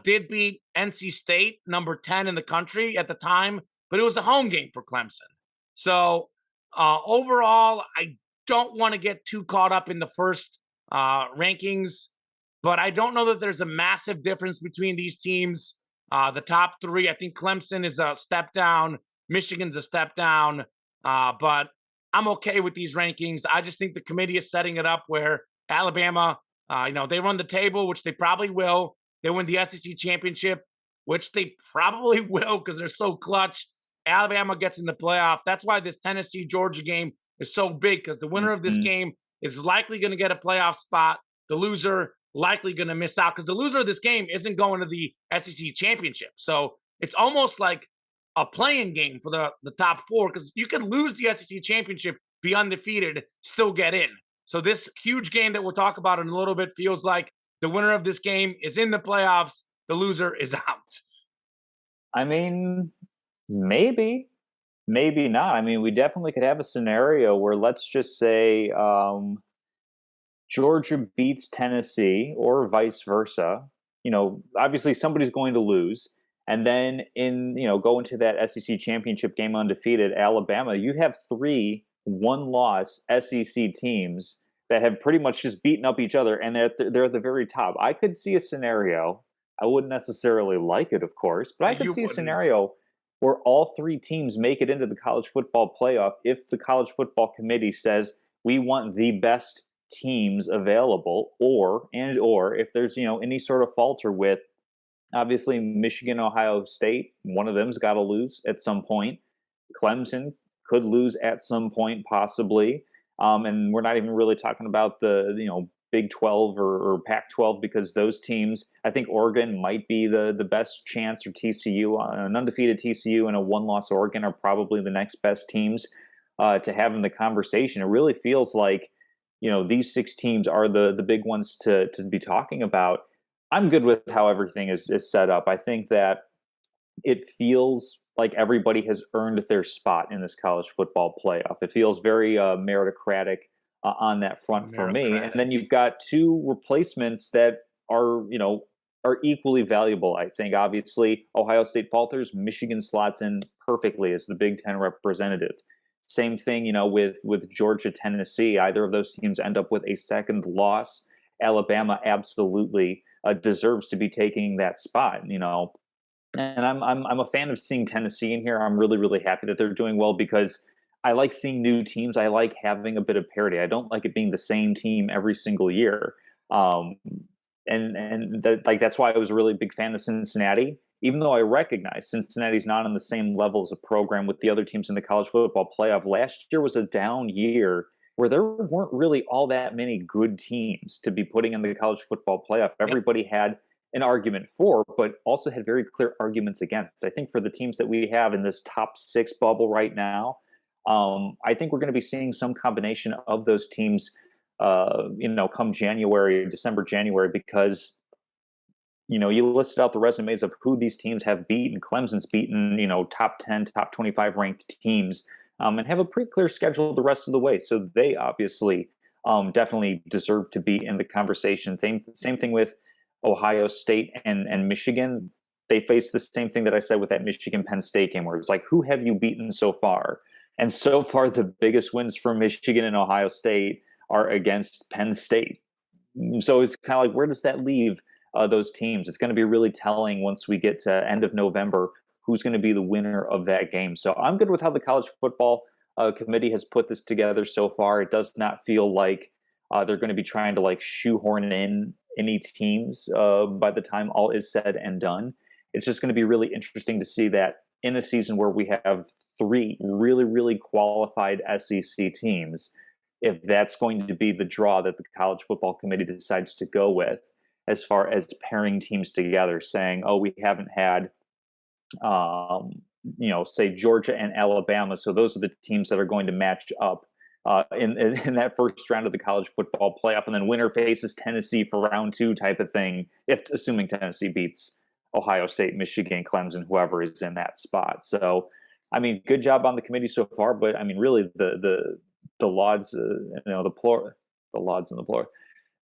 did beat NC State, number 10 in the country at the time, but it was a home game for Clemson. So overall, I don't want to get too caught up in the first rankings, but I don't know that there's a massive difference between these teams. The top 3, I think Clemson is a step down. Michigan's a step down, but I'm okay with these rankings. I just think the committee is setting it up where Alabama, they run the table, which they probably will. They win the SEC championship, which they probably will because they're so clutch. Alabama gets in the playoff. That's why this Tennessee-Georgia game is so big, because the winner of this game is likely going to get a playoff spot. The loser likely going to miss out, because the loser of this game isn't going to the SEC championship. So it's almost like a playing game for the top 4, because you could lose the SEC championship, be undefeated, still get in. So this huge game that we'll talk about in a little bit feels like the winner of this game is in the playoffs. The loser is out. I mean, maybe not. I mean, we definitely could have a scenario where, let's just say, Georgia beats Tennessee or vice versa. Obviously somebody's going to lose. And then go into that SEC championship game undefeated, Alabama, you have 3 one-loss SEC teams that have pretty much just beaten up each other, and they're at the very top. I could see a scenario. I wouldn't necessarily like it, of course, but I could see a scenario where all 3 teams make it into the college football playoff if the college football committee says we want the best teams available, or if there's any sort of falter with, obviously, Michigan, Ohio State, one of them's got to lose at some point. Clemson could lose at some point, possibly. And we're not even really talking about the Big 12 or Pac-12, because those teams, I think Oregon might be the best chance, or TCU, an undefeated TCU and a one-loss Oregon are probably the next best teams to have in the conversation. It really feels like these 6 teams are the big ones to be talking about. I'm good with how everything is set up. I think that it feels like everybody has earned their spot in this college football playoff. It feels very meritocratic on that front for me. And then you've got 2 replacements that are equally valuable, I think. Obviously, Ohio State falters. Michigan slots in perfectly as the Big Ten representative. Same thing, with Georgia, Tennessee. Either of those teams end up with a second loss. Alabama absolutely deserves to be taking that spot, And I'm a fan of seeing Tennessee in here. I'm really, really happy that they're doing well, because I like seeing new teams. I like having a bit of parity. I don't like it being the same team every single year. That's why I was a really big fan of Cincinnati, even though I recognize Cincinnati's not on the same level as a program with the other teams in the college football playoff. Last year was a down year where there weren't really all that many good teams to be putting in the college football playoff. Everybody had an argument for, but also had very clear arguments against. I think for the teams that we have in this top 6 bubble right now, I think we're going to be seeing some combination of those teams, come December, January, because you listed out the resumes of who these teams have beaten. Clemson's beaten, top 10, top 25 ranked teams, and have a pretty clear schedule the rest of the way. So they obviously definitely deserve to be in the conversation. Same thing with Ohio State and Michigan. They face the same thing that I said with that Michigan-Penn State game, where it's like, who have you beaten so far? And so far, the biggest wins for Michigan and Ohio State are against Penn State. So it's kind of like, where does that leave those teams? It's going to be really telling once we get to end of November who's going to be the winner of that game. So I'm good with how the college football committee has put this together so far. It does not feel like they're going to be trying to like shoehorn in any teams by the time all is said and done. It's just going to be really interesting to see that in a season where we have three really, really qualified SEC teams, if that's going to be the draw that the college football committee decides to go with as far as pairing teams together, saying, oh, we haven't had, say Georgia and Alabama. So those are the teams that are going to match up in that first round of the college football playoff. And then winner faces Tennessee for round 2 type of thing, if assuming Tennessee beats Ohio State, Michigan, Clemson, whoever is in that spot. So, I mean, good job on the committee so far, but I mean, really the lauds, the lauds and the plural,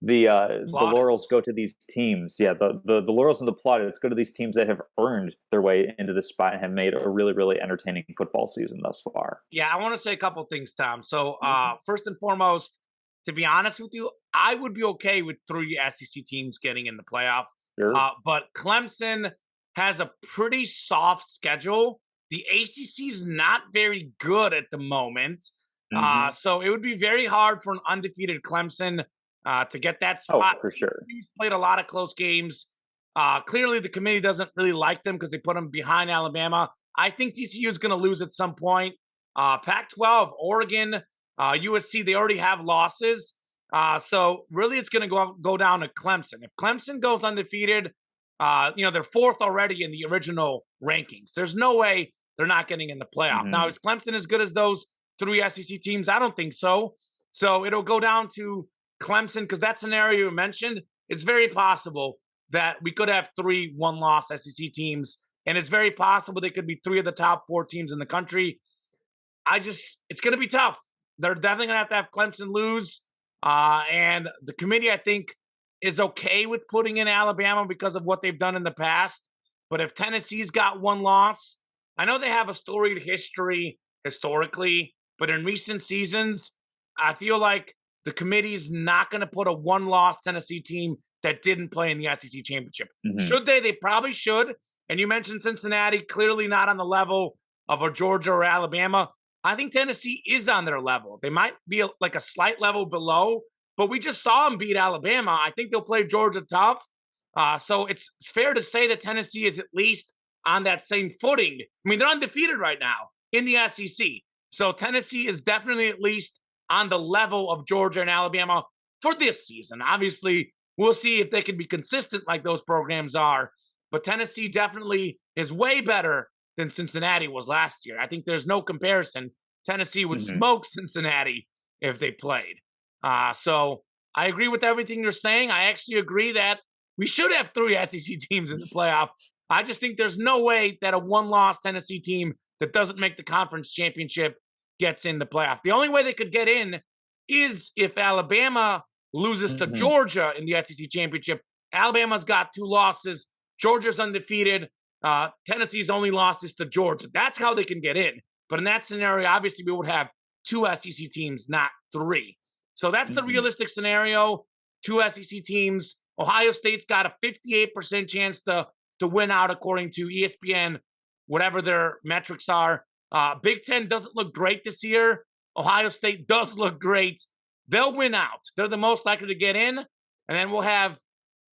the laurels go to these teams. Yeah, the laurels and the plaudits go to these teams that have earned their way into this spot and have made a really, really entertaining football season thus far. Yeah, I want to say a couple things, Tom. So, first and foremost, to be honest with you, I would be okay with 3 SEC teams getting in the playoff. Sure. But Clemson has a pretty soft schedule. The ACC is not very good at the moment. So it would be very hard for an undefeated Clemson to get that spot. Oh, for sure. He's played a lot of close games. Clearly, the committee doesn't really like them because they put them behind Alabama. I think TCU is going to lose at some point. Pac-12, Oregon, USC, they already have losses. So really it's going to go down to Clemson. If Clemson goes undefeated, they're 4th already in the original rankings. There's no way they're not getting in the playoff. Now, is Clemson as good as those 3 SEC teams? I don't think so. So it'll go down to Clemson because that scenario you mentioned, it's very possible that we could have 3 one-loss SEC teams, and it's very possible they could be 3 of the top 4 teams in the country. It's going to be tough. They're definitely going to have Clemson lose. And the committee, I think, is okay with putting in Alabama because of what they've done in the past. But if Tennessee's got 1 loss, I know they have a storied history historically, but in recent seasons, I feel like the committee's not going to put a 1-loss Tennessee team that didn't play in the SEC championship. Should they? They probably should. And you mentioned Cincinnati, clearly not on the level of a Georgia or Alabama. I think Tennessee is on their level. They might be like a slight level below, but we just saw them beat Alabama. I think they'll play Georgia tough. So it's fair to say that Tennessee is at least on that same footing. I mean, they're undefeated right now in the SEC. So Tennessee is definitely at least on the level of Georgia and Alabama for this season. Obviously, we'll see if they can be consistent like those programs are. But Tennessee definitely is way better than Cincinnati was last year. I think there's no comparison. Tennessee would smoke Cincinnati if they played. So I agree with everything you're saying. I actually agree that we should have 3 SEC teams in the playoff. I just think there's no way that a 1-loss Tennessee team that doesn't make the conference championship gets in the playoff. The only way they could get in is if Alabama loses to Georgia in the SEC championship. Alabama's got 2 losses. Georgia's undefeated. Tennessee's only loss is to Georgia. That's how they can get in. But in that scenario, obviously, we would have 2 SEC teams, not 3. So that's the realistic scenario. 2 SEC teams. Ohio State's got a 58% chance to win out, according to ESPN, whatever their metrics are. Big Ten doesn't look great this year. Ohio State does look great. They'll win out. They're the most likely to get in. And then we'll have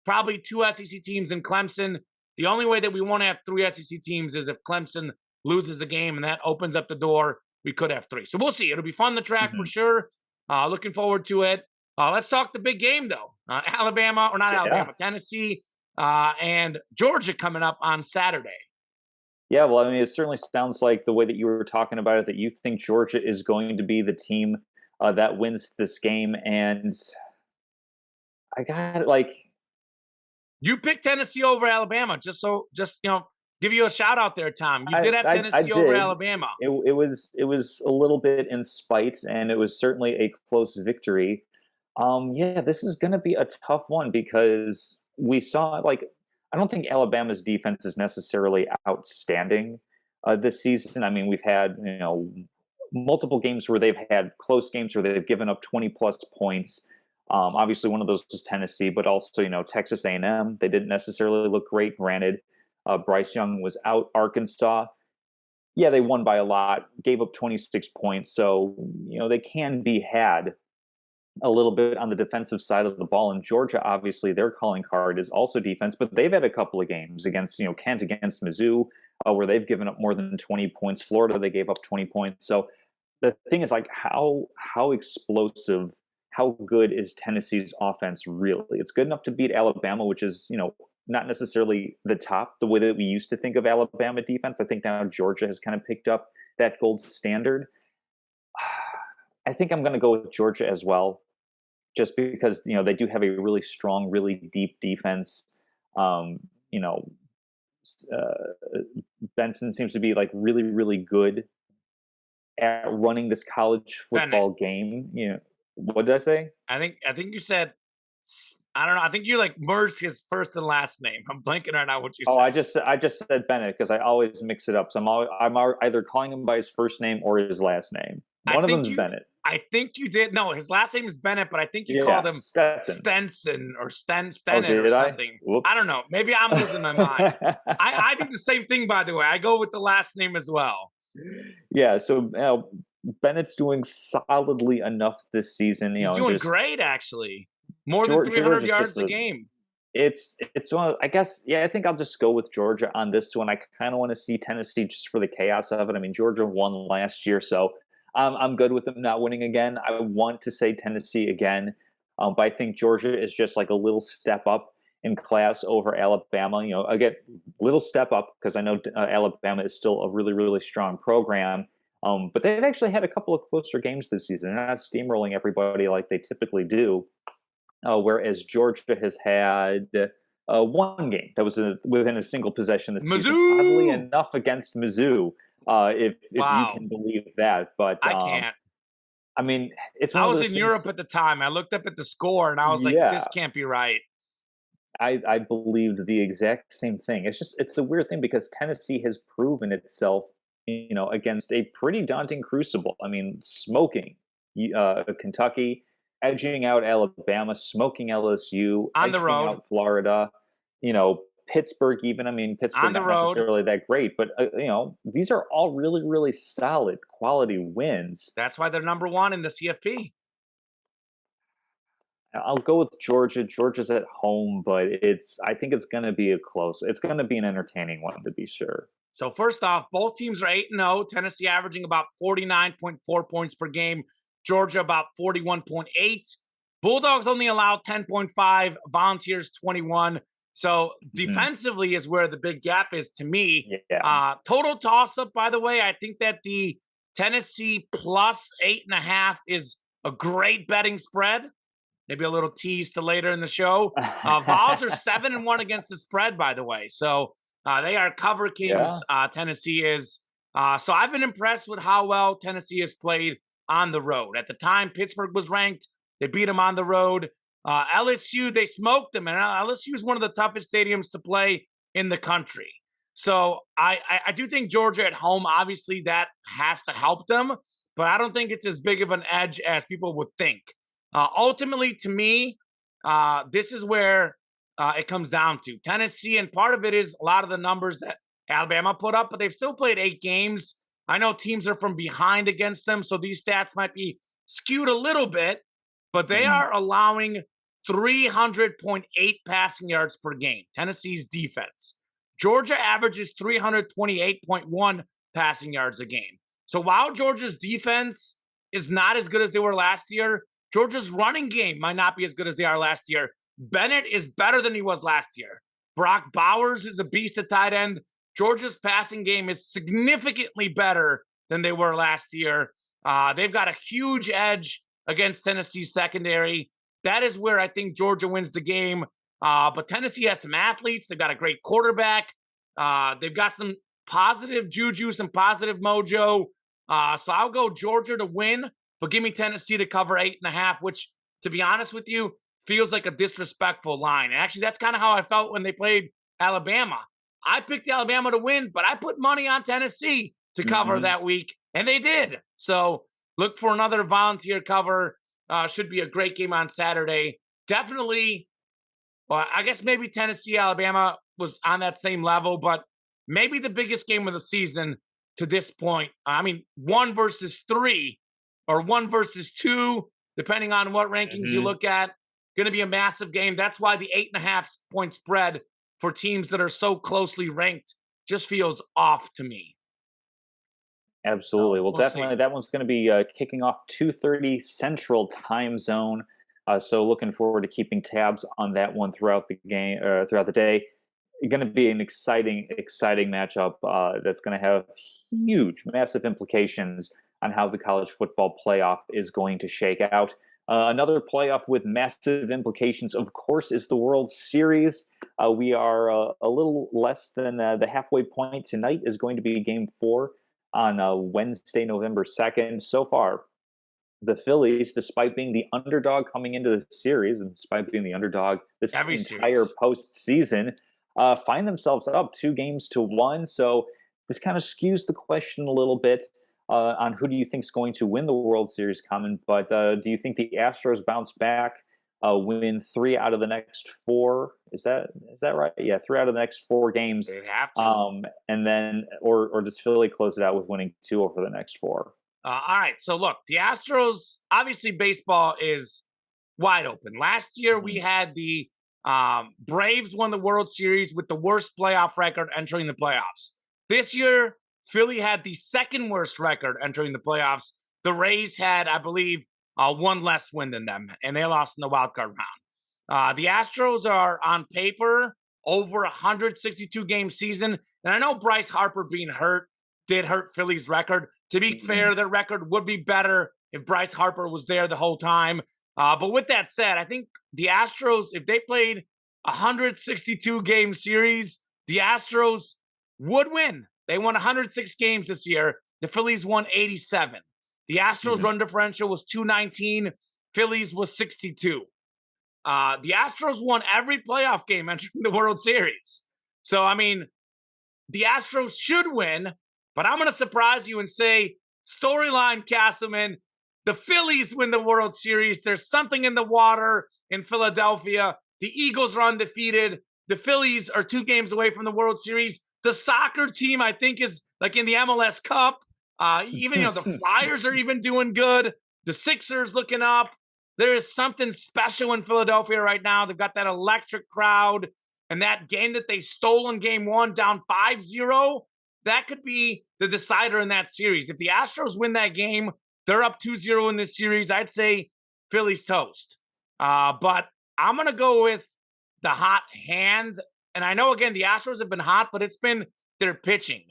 probably 2 SEC teams in Clemson. The only way that we won't have 3 SEC teams is if Clemson loses a game, and that opens up the door. We could have 3. So we'll see. It'll be fun to track for sure. Looking forward to it. Let's talk the big game, though. Alabama, Tennessee, and Georgia coming up on Saturday. Yeah, well, I mean, it certainly sounds like the way that you were talking about it, that you think Georgia is going to be the team that wins this game. And I got you picked Tennessee over Alabama, just give you a shout out there, Tom. You did have Tennessee over Alabama. It was a little bit in spite, and it was certainly a close victory. This is going to be a tough one because we saw I don't think Alabama's defense is necessarily outstanding this season. I mean, we've had multiple games where they've had close games where they've given up 20 plus points. Obviously, one of those was Tennessee, but also Texas A&M. They didn't necessarily look great. Granted, Bryce Young was out. Arkansas, yeah, they won by a lot, gave up 26 points. So they can be had a little bit on the defensive side of the ball. And Georgia, obviously, their calling card is also defense, but they've had a couple of games against Kent, against Mizzou, where they've given up more than 20 points. Florida, they gave up 20 points. So the thing is, like, how explosive, how good is Tennessee's offense really? It's good enough to beat Alabama, which is, not necessarily the top, the way that we used to think of Alabama defense. I think now Georgia has kind of picked up that gold standard. I think I'm going to go with Georgia as well, just because, they do have a really strong, really deep defense. Benson seems to be like really, really good at running this college football game. What did I say? I think you said, I don't know. I think you like merged his first and last name. I'm blanking right now what you said. Oh, I just said Bennett because I always mix it up. So I'm either calling him by his first name or his last name. One of them's Bennett. I think you did. No, his last name is Bennett, but I think you called him Stenson or Stennon or something. I don't know. Maybe I'm losing my mind. I think the same thing, by the way. I go with the last name as well. Yeah, so Bennett's doing solidly enough this season. He's doing great, actually. More than 300 yards a game. It's one of, I guess, I think I'll just go with Georgia on this one. I kind of want to see Tennessee just for the chaos of it. I mean, Georgia won last year, so I'm good with them not winning again. I want to say Tennessee again, but I think Georgia is just like a little step up in class over Alabama. Again, little step up because I know Alabama is still a really, really strong program. But they've actually had a couple of closer games this season. They're not steamrolling everybody like they typically do. Whereas Georgia has had one game that was within a single possession this season, oddly enough, against Mizzou. If you can believe that, but I can't. I mean, I was in Europe at the time. I looked up at the score and I was like, "This can't be right." I believed the exact same thing. It's the weird thing because Tennessee has proven itself, against a pretty daunting crucible. I mean, smoking Kentucky, edging out Alabama, smoking LSU, on the road, out Florida, Pittsburgh even. I mean, Pittsburgh not necessarily that great, but these are all really, really solid quality wins. That's why they're number one in the CFP. I'll go with Georgia. Georgia's at home, but I think it's going to be it's going to be an entertaining one to be sure. So first off, both teams are 8-0. Tennessee averaging about 49.4 points per game. Georgia about 41.8. Bulldogs only allow 10.5. Volunteers 21. So defensively is where the big gap is to me. Yeah. Total toss-up, by the way. I think that the Tennessee plus 8.5 is a great betting spread. Maybe a little tease to later in the show. Vols are 7-1 against the spread, by the way. So they are cover kings. Yeah. Tennessee is. So I've been impressed with how well Tennessee has played on the road. At the time, Pittsburgh was ranked. They beat them on the road. LSU, they smoked them. And LSU is one of the toughest stadiums to play in the country. So I do think Georgia at home, obviously that has to help them. But I don't think it's as big of an edge as people would think. Ultimately, to me, this is where it comes down to Tennessee. And part of it is a lot of the numbers that Alabama put up, but they've still played 8 games. I know teams are from behind against them, so these stats might be skewed a little bit, but they are allowing 300.8 passing yards per game, Tennessee's defense. Georgia averages 328.1 passing yards a game. So while Georgia's defense is not as good as they were last year, Georgia's running game might not be as good as they are last year. Bennett is better than he was last year. Brock Bowers is a beast at tight end. Georgia's passing game is significantly better than they were last year. They've got a huge edge against Tennessee's secondary. That is where I think Georgia wins the game. But Tennessee has some athletes. They've got a great quarterback. They've got some positive juju, some positive mojo. So I'll go Georgia to win, but give me Tennessee to cover 8.5, which, to be honest with you, feels like a disrespectful line. And actually, that's kind of how I felt when they played Alabama. I picked Alabama to win, but I put money on Tennessee to cover that week. And they did. So look for another volunteer cover. Should be a great game on Saturday. Definitely, well, I guess maybe Tennessee, Alabama was on that same level, but maybe the biggest game of the season to this point. I mean, 1 versus 3 or 1 versus 2, depending on what rankings you Hmm. look at. Going to be a massive game. That's why the 8.5 point spread for teams that are so closely ranked just feels off to me. Absolutely. So Well, we'll see. definitely that one's going to be kicking off 2:30 Central Time Zone. So looking forward to keeping tabs on that one throughout the game, throughout the day. Going to be an exciting matchup that's going to have huge, massive implications on how the college football playoff is going to shake out. Another playoff with massive implications, of course, is the World Series. We are a little less than the halfway point. Tonight is going to be Game 4 on Wednesday, November 2nd. So far, the Phillies, despite being the underdog coming into the series, and despite being the underdog this Every entire series. postseason, find themselves up 2 games to 1. So this kind of skews the question a little bit on who do you think is going to win the World Series coming. But do you think the Astros bounce back, win 3 out of the next 4? Is that right? Yeah, 3 out of the next 4 games, They have to. and then or does Philly close it out with winning 2 over the next 4? All right. So look, the Astros, obviously baseball is wide open. Last year we Mhm. had the Braves won the World Series with the worst playoff record entering the playoffs. This year, Philly had the second worst record entering the playoffs. The Rays had, I believe, one less win than them, and they lost in the wild card round. The Astros are on paper over 162 game season, and I know Bryce Harper being hurt did hurt Philly's record. To be Mhm. fair, their record would be better if Bryce Harper was there the whole time. But with that said, I think the Astros, if they played 162 game series, the Astros would win. They won 106 games this year. The Phillies won 87. The Astros Mhm. run differential was 219. Phillies was 62. The Astros won every playoff game entering the World Series. So, I mean, the Astros should win, but I'm going to surprise you and say, storyline, Castleman, the Phillies win the World Series. There's something in the water in Philadelphia. The Eagles are undefeated. The Phillies are 2 games away from the World Series. The soccer team, I think, is like in the MLS Cup. Even, the Flyers are even doing good. The Sixers looking up. There is something special in Philadelphia right now. They've got that electric crowd. And that game that they stole in game 1 down 5-0, that could be the decider in that series. If the Astros win that game, they're up 2-0 in this series. I'd say Philly's toast. But I'm going to go with the hot hand. And I know, again, the Astros have been hot, but it's been their pitching.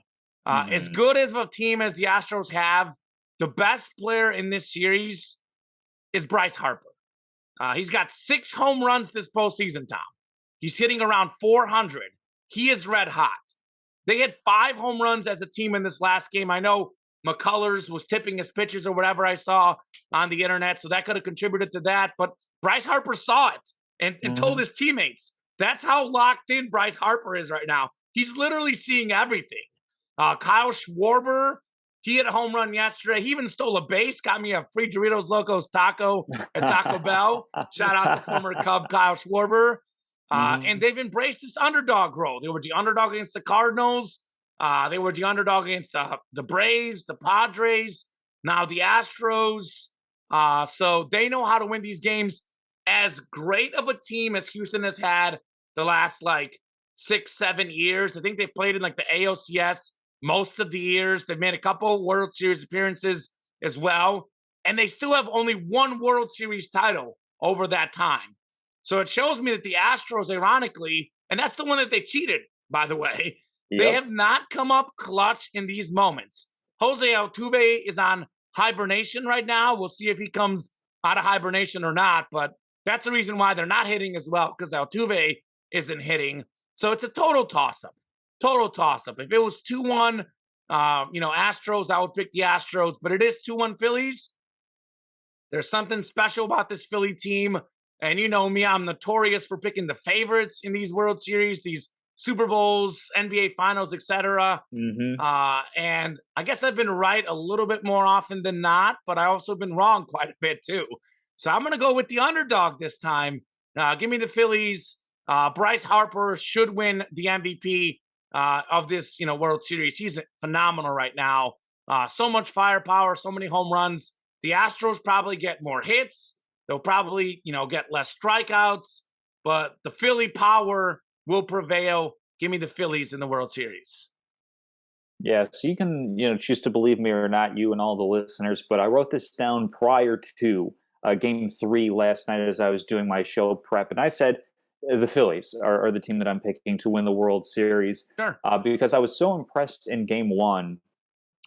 As Mhm. good as a team as the Astros have, the best player in this series is Bryce Harper. He's got 6 home runs this postseason, Tom. He's hitting around 400. He is red hot. They had 5 home runs as a team in this last game. I know McCullers was tipping his pitches or whatever I saw on the internet, so that could have contributed to that. But Bryce Harper saw it and told Mhm. his teammates. That's how locked in Bryce Harper is right now. He's literally seeing everything. Kyle Schwarber, he hit a home run yesterday. He even stole a base, got me a free Doritos Locos taco at Taco Bell. Shout out to former Cub Kyle Schwarber. And Mhm. they've embraced this underdog role. They were the underdog against the Cardinals. They were the underdog against the Braves, the Padres, now the Astros. So they know how to win these games. As great of a team as Houston has had the last like 6, 7 years, I think they played in like the ALCS most of the years. They've made a couple World Series appearances as well. And they still have only one World Series title over that time. So it shows me that the Astros, ironically, and that's the one that they cheated, by the way, they Yep. have not come up clutch in these moments. Jose Altuve is on hibernation right now. We'll see if he comes out of hibernation or not, but that's the reason why they're not hitting as well, because Altuve isn't hitting. So it's a total toss up. Total toss up. If it was 2-1, Astros, I would pick the Astros, but it is 2-1 Phillies. There's something special about this Philly team. And you know me, I'm notorious for picking the favorites in these World Series, these Super Bowls, NBA Finals, etc. Hmm. And I guess I've been right a little bit more often than not, but I also been wrong quite a bit too. So I'm going to go with the underdog this time. Give me the Phillies. Bryce Harper should win the MVP of this, World Series. He's phenomenal right now. So much firepower, so many home runs. The Astros probably get more hits. They'll probably, get less strikeouts, but the Philly power will prevail. Give me the Phillies in the World Series. Yeah, so you can, choose to believe me or not, you and all the listeners, but I wrote this down prior to game three last night as I was doing my show prep. And I said the Phillies are the team that I'm picking to win the World Series Sure. because I was so impressed in game one.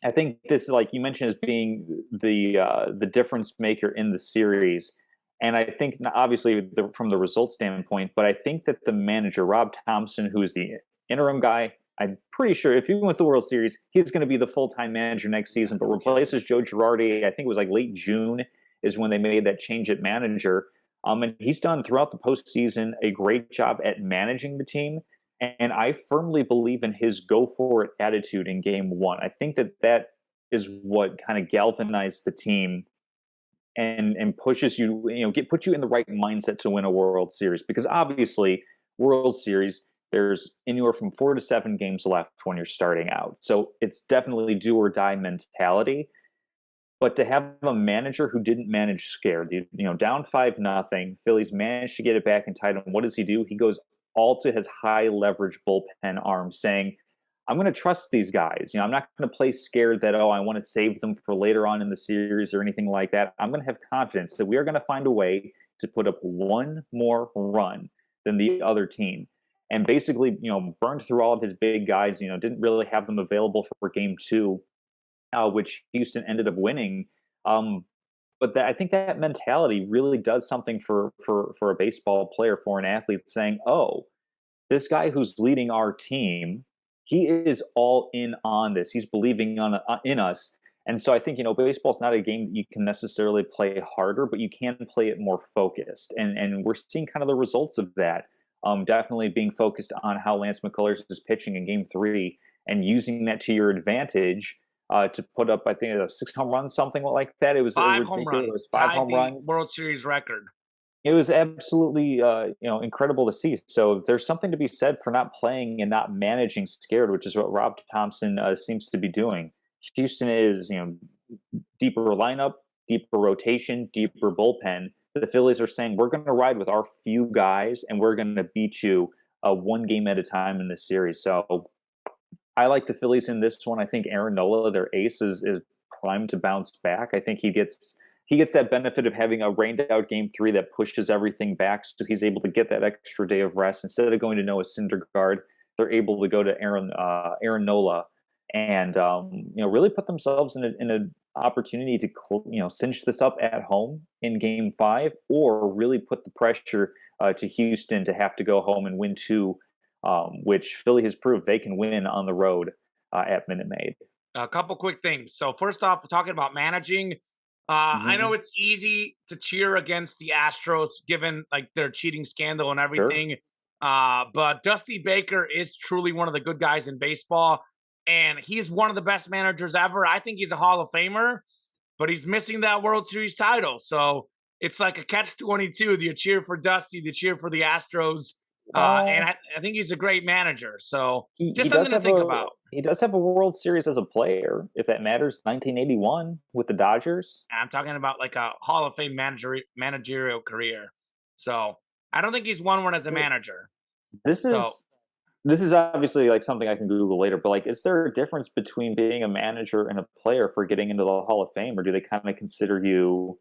I think this, like you mentioned, as being the difference maker in the series. And I think, obviously, from the result standpoint, but I think that the manager, Rob Thompson, who is the interim guy, I'm pretty sure if he wins the World Series, he's going to be the full-time manager next season, but replaces Joe Girardi. I think it was like late June is when they made that change at manager. And he's done throughout the postseason a great job at managing the team. And I firmly believe in his go for it attitude in game one. I think that is what kind of galvanized the team and pushes you, put you in the right mindset to win a World Series. Because obviously, World Series, there's anywhere from 4 to 7 games left when you're starting out. So it's definitely do or die mentality. But to have a manager who didn't manage scared, down 5-0, Phillies managed to get it back in tight. And what does he do? He goes all to his high leverage bullpen arm, saying, I'm going to trust these guys. I'm not going to play scared that, I want to save them for later on in the series or anything like that. I'm going to have confidence that we are going to find a way to put up one more run than the other team. And basically, burned through all of his big guys, didn't really have them available for game two, which Houston ended up winning. But I think that mentality really does something for a baseball player, for an athlete, saying, "Oh, this guy who's leading our team, he is all in on this. He's believing in us." And so I think baseball's not a game that you can necessarily play harder, but you can play it more focused. And we're seeing kind of the results of that. Definitely being focused on how Lance McCullers is pitching in game three and using that to your advantage to put up, I think, 6 home runs, something like that. It was a 5 home runs. ridiculous five Tied home the runs. World Series record. It was absolutely, incredible to see. So there's something to be said for not playing and not managing scared, which is what Rob Thompson seems to be doing. Houston is, deeper lineup, deeper rotation, deeper bullpen. The Phillies are saying we're going to ride with our few guys and we're going to beat you one game at a time in this series. So I like the Phillies in this one. I think Aaron Nola, their ace, is primed to bounce back. I think he gets that benefit of having a rained out game three that pushes everything back, so he's able to get that extra day of rest instead of going to Noah Syndergaard. They're able to go to Aaron Nola and really put themselves in an opportunity to cinch this up at home in game five, or really put the pressure to Houston to have to go home and win two, which Philly has proved they can win on the road at Minute Maid. A couple quick things. So first off, we're talking about managing. I know it's easy to cheer against the Astros given like their cheating scandal and everything. Sure. But Dusty Baker is truly one of the good guys in baseball, and he's one of the best managers ever. I think he's a Hall of Famer, but he's missing that World Series title. So it's like a catch-22. Do you cheer for Dusty? Do you cheer for the Astros? And I think he's a great manager. So just something to think about. He does have a World Series as a player, if that matters. 1981 with the Dodgers. I'm talking about like a Hall of Fame managerial career. So I don't think he's won one as a manager. This is obviously like something I can Google later, but like, is there a difference between being a manager and a player for getting into the Hall of Fame, or do they kind of consider you?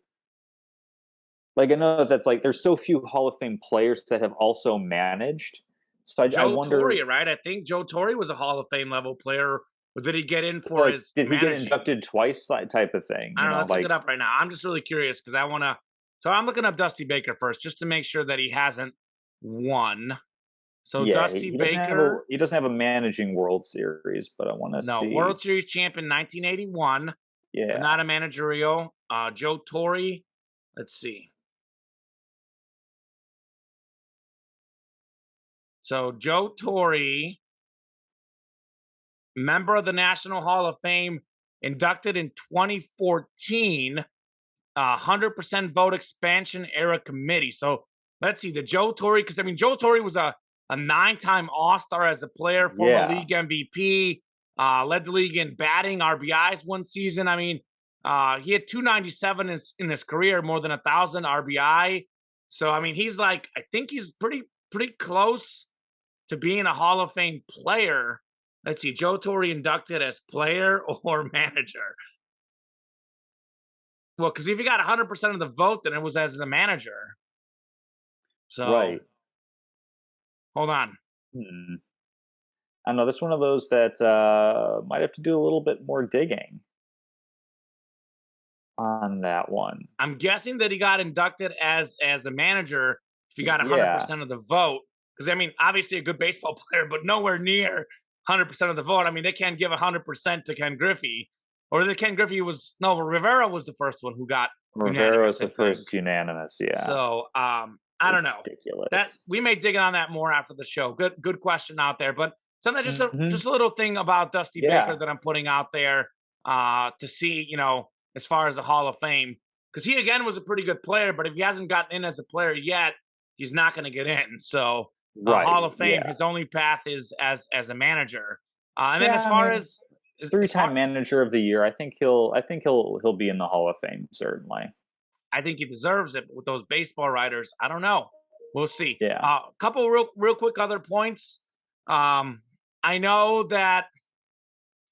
Like, I know that's like there's so few Hall of Fame players that have also managed. So I wonder, Torre, right? I think Joe Torre was a Hall of Fame level player. Or did he get in for like, his? did he managing? get inducted twice? Type of thing. I don't know. Let's look it up right now. I'm just really curious because I want to. So I'm looking up Dusty Baker first, just to make sure that he hasn't won. So yeah, Dusty Baker, he doesn't have a managing World Series, but I want to see. World Series champion 1981. Yeah, but not a managerial. Joe Torre. Let's see. So Joe Torre, member of the National Hall of Fame, inducted in 2014, 100% vote expansion era committee. So let's see, the Joe Torre, because I mean, Joe Torre was a 9-time All-Star as a player, former Yeah. league MVP, led the league in batting, RBIs one season. I mean, he had 297 in his career, more than 1,000 RBI. So I mean, he's like, I think he's pretty close to being a Hall of Fame player. Let's see, Joe Torre inducted as player or manager. Well, because if you got 100% of the vote, then it was as a manager. So, Right. hold on. I don't know. This is one of those that might have to do a little bit more digging on that one. I'm guessing that he got inducted as a manager if he got 100% Yeah. of the vote. Because, I mean, obviously a good baseball player, but nowhere near 100% of the vote. I mean, they can't give 100% to Ken Griffey. Or the Ken Griffey was, no, Rivera was the first one who got Rivera was unanimous, I the first think. unanimous. Yeah. So, I don't know. Ridiculous. That we may dig on that more after the show. Good question out there. But something just Mhm. just a little thing about Dusty Yeah. Baker that I'm putting out there to see, you know, as far as the Hall of Fame. Because he again was a pretty good player, but if he hasn't gotten in as a player yet, he's not going to get in. So Right. Hall of Fame, Yeah. his only path is as a manager. And then Yeah, as far I mean, as three-time manager of the year, I think he'll be in the Hall of Fame, certainly. I think he deserves it. But with those baseball writers, I don't know. We'll see. Yeah. A couple real quick other points. I know that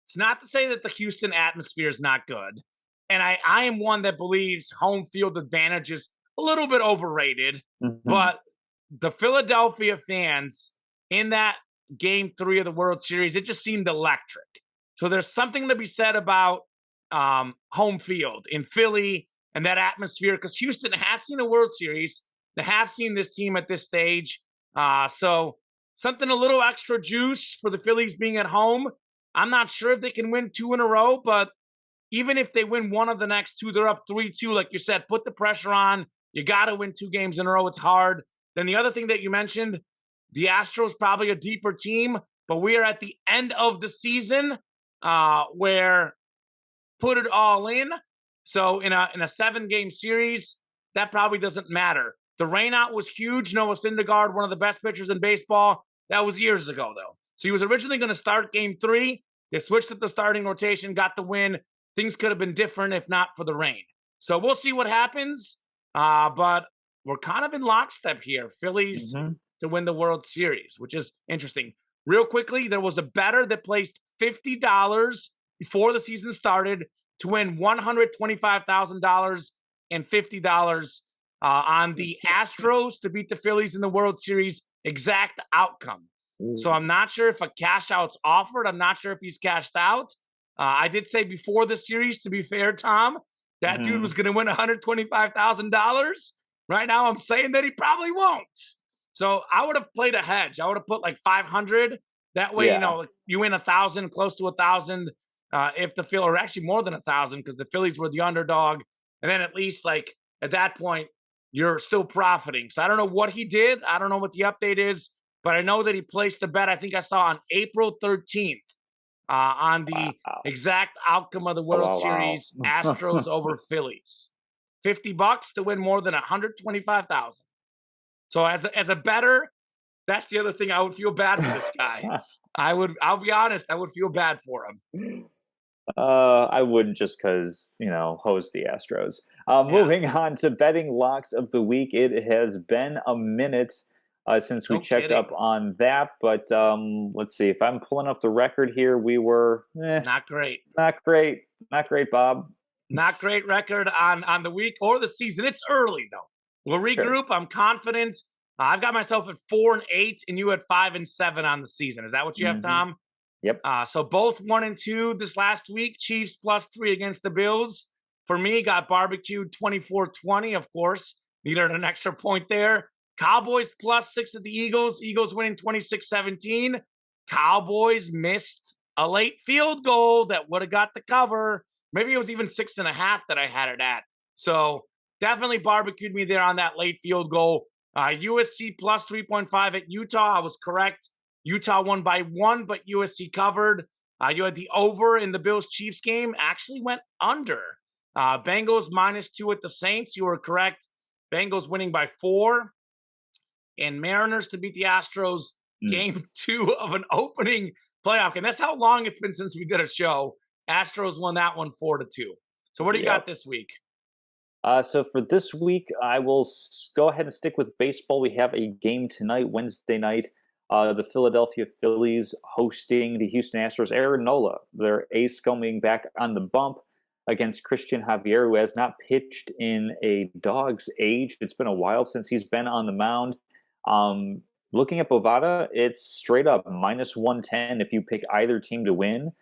it's not to say that the Houston atmosphere is not good, and I am one that believes home field advantage is a little bit overrated. Mhm. But the Philadelphia fans in that Game 3 of the World Series, it just seemed electric. So there's something to be said about home field in Philly and that atmosphere, because Houston has seen a World Series. They have seen this team at this stage. So something a little extra juice for the Phillies being at home. I'm not sure if they can win 2 in a row, but even if they win one of the next 2, they're up 3-2. Like you said, put the pressure on. You got to win 2 games in a row. It's hard. Then the other thing that you mentioned, the Astros probably a deeper team, but we are at the end of the season where put it all in. So in a 7-game series, that probably doesn't matter. The rainout was huge. Noah Syndergaard, one of the best pitchers in baseball. That was years ago, though. So he was originally going to start Game 3. They switched at the starting rotation, got the win. Things could have been different if not for the rain. So we'll see what happens. But we're kind of in lockstep here. Phillies to win the World Series, which is interesting. Real quickly, there was a bettor that placed $50 before the season started to win $125,000 and $50 on the Astros to beat the Phillies in the World Series. Exact outcome. So I'm not sure if a cash out's offered. I'm not sure if he's cashed out. I did say before the series, to be fair, Tom, that dude was going to win $125,000. Right now, I'm saying that he probably won't. So I would have played a hedge. I would have put like 500. That way, you know, you win 1,000, close to 1,000. If the Phillies, or actually more than 1,000, because the Phillies were the underdog, and then at least like at that point, you're still profiting. So I don't know what he did. I don't know what the update is, but I know that he placed a bet. I think I saw on April 13th on the exact outcome of the World Series, Astros over Phillies. $50 to win more than 125,000. So as a bettor, that's the other thing. I would feel bad for this guy. I'll be honest, I would feel bad for him. I wouldn't, just because, you know, host the Astros. Moving on to betting locks of the week. It has been a minute since we checked up on that, but let's see. If I'm pulling up the record here, we were not great. Not great, Bob. Not great record on the week or the season. It's early though. We'll regroup. Sure. I'm confident. I've got myself at 4-8, and you at 5-7 on the season. Is that what you have, Tom? Yep. So both 1-2 this last week. Chiefs +3 against the Bills. For me, got barbecued 24-20, of course. Needed an extra point there. Cowboys +6 at the Eagles. Eagles winning 26-17. Cowboys missed a late field goal that would have got the cover. Maybe it was even 6.5 that I had it at. So definitely barbecued me there on that late field goal. USC plus 3.5 at Utah. I was correct. Utah won by 1, but USC covered. You had the over in the Bills-Chiefs game. Actually went under. Bengals -2 at the Saints. You were correct. Bengals winning by 4. And Mariners to beat the Astros. Game 2 of an opening playoff game. That's how long it's been since we did a show. Astros won that one 4-2. So what do you got this week? So for this week, I will go ahead and stick with baseball. We have a game tonight, Wednesday night. The Philadelphia Phillies hosting the Houston Astros. Aaron Nola, their ace, coming back on the bump against Christian Javier, who has not pitched in a dog's age. It's been a while since he's been on the mound. Looking at Bovada, it's straight up -110 if you pick either team to win.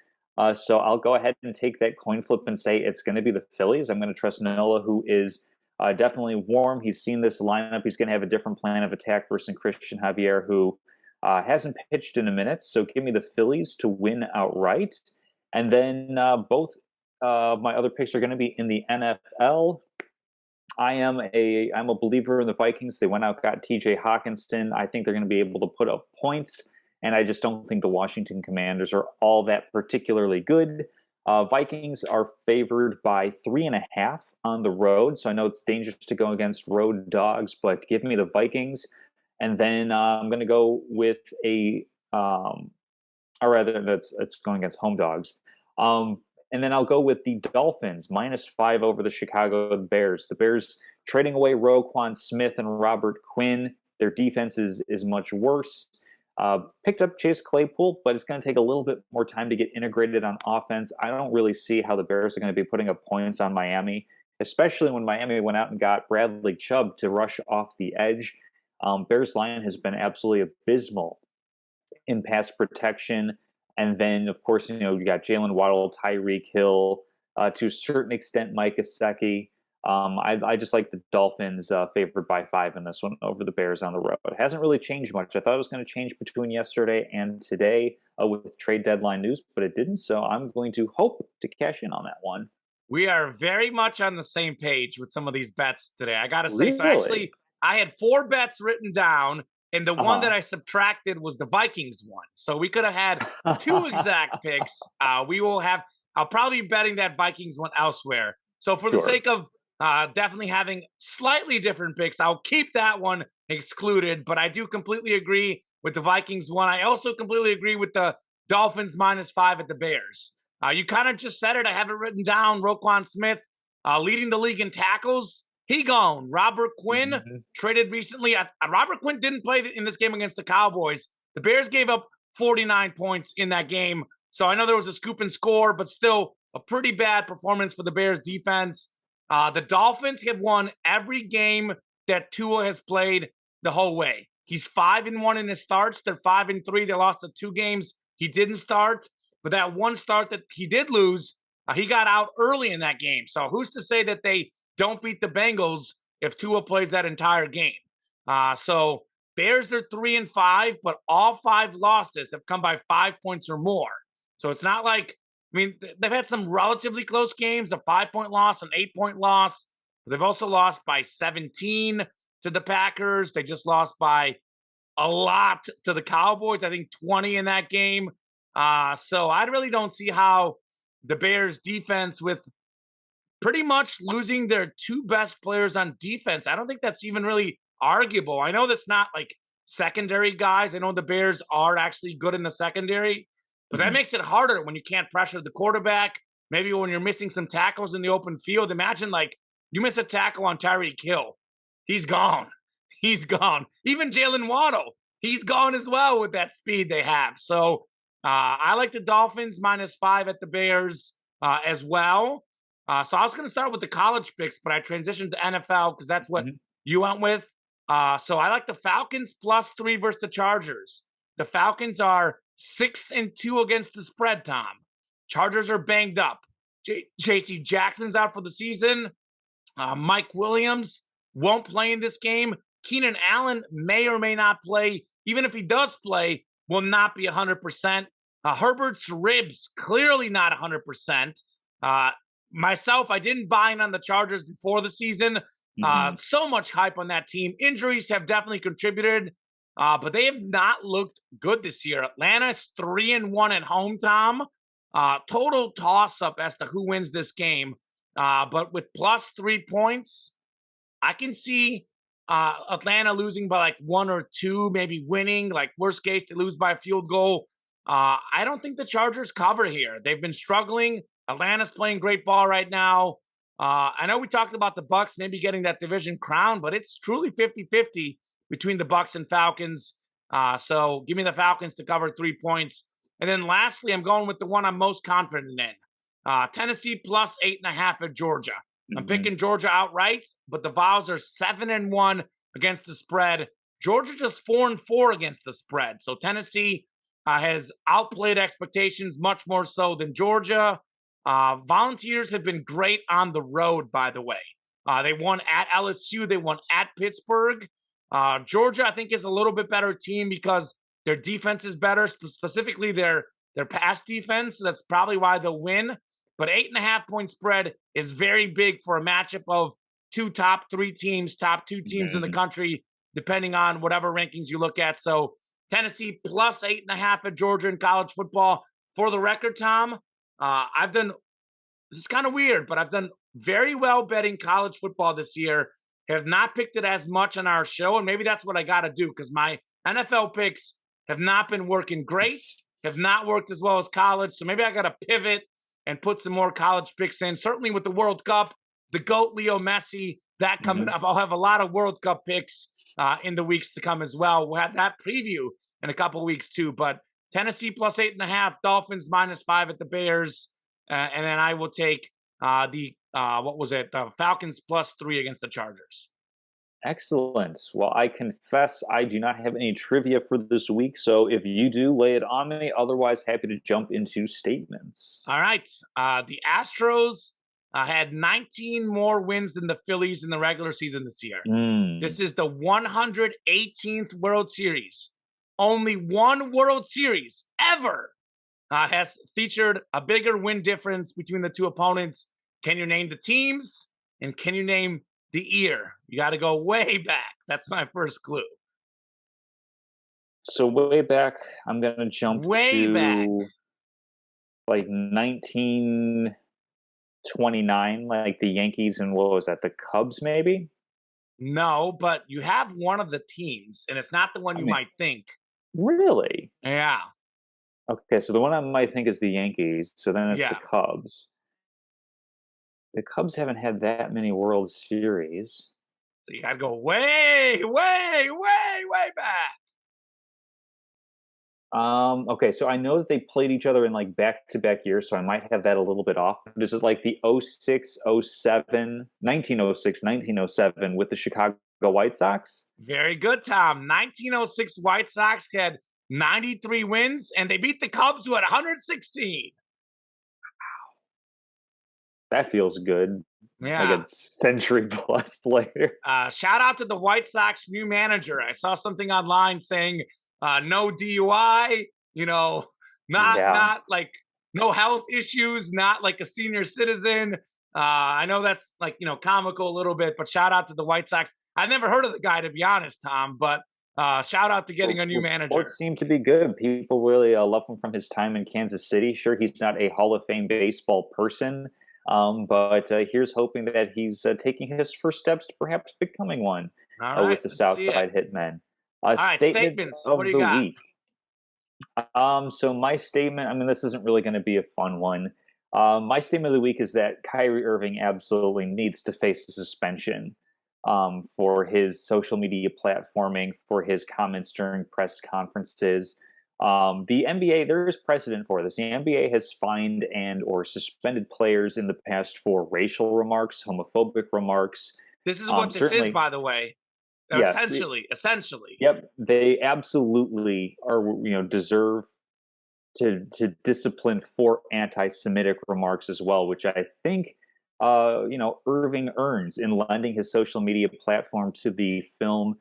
So I'll go ahead and take that coin flip and say it's going to be the Phillies. I'm going to trust Nola, who is definitely warm. He's seen this lineup. He's going to have a different plan of attack versus Christian Javier, who hasn't pitched in a minute. So give me the Phillies to win outright. And then both my other picks are going to be in the NFL. I'm a believer in the Vikings. They went out, got TJ Hawkinson. I think they're going to be able to put up points. And I just don't think the Washington Commanders are all that particularly good. Vikings are favored by 3.5 on the road. So I know it's dangerous to go against road dogs, but give me the Vikings. And then I'm going to go with or rather, it's going against home dogs. And then I'll go with the Dolphins, -5 over the Chicago Bears. The Bears trading away Roquan Smith and Robert Quinn. Their defense is much worse. Picked up Chase Claypool, but it's going to take a little bit more time to get integrated on offense. I don't really see how the Bears are going to be putting up points on Miami, especially when Miami went out and got Bradley Chubb to rush off the edge. Bears line has been absolutely abysmal in pass protection. And then, of course, you got Jalen Waddle, Tyreek Hill, to a certain extent, Mike Gesicki. I just like the Dolphins favored by 5 in this one over the Bears on the road. It hasn't really changed much. I thought it was going to change between yesterday and today with trade deadline news, but it didn't. So I'm going to hope to cash in on that one. We are very much on the same page with some of these bets today. I got to say, Really? so actually, I had 4 bets written down, and the one that I subtracted was the Vikings one. So we could have had 2 exact picks. I'll probably be betting that Vikings one elsewhere. So for the sake of definitely having slightly different picks, I'll keep that one excluded. But I do completely agree with the Vikings one. I also completely agree with the Dolphins -5 at the Bears. You kind of just said it. I have it written down. Roquan Smith leading the league in tackles. He gone. Robert Quinn traded recently. Robert Quinn didn't play in this game against the Cowboys. The Bears gave up 49 points in that game. So I know there was a scoop and score, but still a pretty bad performance for the Bears defense. The Dolphins have won every game that Tua has played the whole way. He's 5-1 in his starts. They're 5-3. They lost the 2 games he didn't start. But that one start that he did lose, he got out early in that game. So who's to say that they don't beat the Bengals if Tua plays that entire game? So Bears are 3-5, but all 5 losses have come by 5 points or more. So it's not like, they've had some relatively close games, a 5-point loss, an 8-point loss. But they've also lost by 17 to the Packers. They just lost by a lot to the Cowboys, I think 20 in that game. So I really don't see how the Bears defense, with pretty much losing their 2 best players on defense, I don't think that's even really arguable. I know that's not like secondary guys. I know the Bears are actually good in the secondary, but that makes it harder when you can't pressure the quarterback. Maybe when you're missing some tackles in the open field. Imagine like you miss a tackle on Tyreek Hill. He's gone. He's gone. Even Jalen Waddle, he's gone as well with that speed they have. So I like the Dolphins -5 at the Bears as well. So I was going to start with the college picks, but I transitioned to NFL because that's what you went with. So I like the Falcons +3 versus the Chargers. The Falcons are 6-2 against the spread, Tom. Chargers are banged up. J.C. Jackson's out for the season. Mike Williams won't play in this game. Keenan Allen may or may not play. Even if he does play, will not be 100%. Herbert's ribs, clearly not 100%. Myself, I didn't buy in on the Chargers before the season, Hmm. So much hype on that team. Injuries have definitely contributed, but they have not looked good this year. Atlanta's 3-1 at home, Tom. Total toss up as to who wins this game. But with plus 3 points, I can see Atlanta losing by like 1 or 2, maybe winning. Like worst case, they lose by a field goal. I don't think the Chargers cover here. They've been struggling. Atlanta's playing great ball right now. I know we talked about the Bucks maybe getting that division crown, but it's truly 50-50 between the Bucks and Falcons. So give me the Falcons to cover 3 points. And then lastly, I'm going with the one I'm most confident in. Tennessee plus 8.5 at Georgia. I'm Hmm. picking Georgia outright, but the Vols are 7-1 against the spread. Georgia just 4-4 against the spread. So Tennessee has outplayed expectations much more so than Georgia. Volunteers have been great on the road, by the way. They won at LSU, they won at Pittsburgh. Georgia, I think, is a little bit better team because their defense is better, specifically their pass defense. So that's probably why they'll win. But 8.5 point spread is very big for a matchup of top two teams in the Hmm. country, depending on whatever rankings you look at. So Tennessee plus 8.5 at Georgia in college football. For the record, Tom, I've done this is kind of weird, but I've done very well betting college football this year. Have not picked it as much on our show, and maybe that's what I got to do because my NFL picks have not been working great, have not worked as well as college. So maybe I got to pivot and put some more college picks in. Certainly with the World Cup, the GOAT Leo Messi, that coming Hmm. up. I'll have a lot of World Cup picks in the weeks to come as well. We'll have that preview in a couple of weeks too. But Tennessee plus 8.5, Dolphins -5 at the Bears. And then I will take the Falcons +3 against the Chargers. Excellent. Well, I confess I do not have any trivia for this week, so if you do, lay it on me. Otherwise, happy to jump into statements. All right. The Astros had 19 more wins than the Phillies in the regular season this year. Mm. This is the 118th World Series. Only one World Series ever has featured a bigger win difference between the two opponents. Can you name the teams? And can you name the year? You got to go way back. That's my first clue. So way back, I'm gonna jump Way back. to like 1929, like the Yankees and what was that, the Cubs, maybe? No, but you have one of the teams, and it's not the one I you mean, might think. really? Yeah. Okay, so the one I might think is the Yankees. So then it's the Yeah. Cubs. The Cubs haven't had that many World Series. So you got to go way, way, way, way back. Okay, so I know that they played each other in like back-to-back years, so I might have that a little bit off. But is it like the 06, 07, 1906, 1907 with the Chicago White Sox? Very good, Tom. 1906 White Sox had 93 wins, and they beat the Cubs, who had 116. That feels good. Like Yeah. a century plus later. Shout out to the White Sox new manager. I saw something online saying no DUI, Yeah. not like no health issues, not like a senior citizen. I know that's like, comical a little bit, but shout out to the White Sox. I've never heard of the guy, to be honest, Tom, but shout out to getting a new Reports manager. seem to be good. People really love him from his time in Kansas City. Sure, he's not a Hall of Fame baseball person, but here's hoping that he's taking his first steps to perhaps becoming one All right, with the let's see it. Southside Hitmen. All right, Statements statements. What do of you the got? week. So my statement, I mean, this isn't really going to be a fun one. My statement of the week is that Kyrie Irving absolutely needs to face a suspension for his social media platforming, for his comments during press conferences. The NBA, there is precedent for this. The NBA has fined and or suspended players in the past for racial remarks, homophobic remarks. This is what this is, Certainly, by the way. yes, Essentially. yep, they absolutely are, deserve to discipline for anti-Semitic remarks as well, which I think Irving earns in lending his social media platform to the film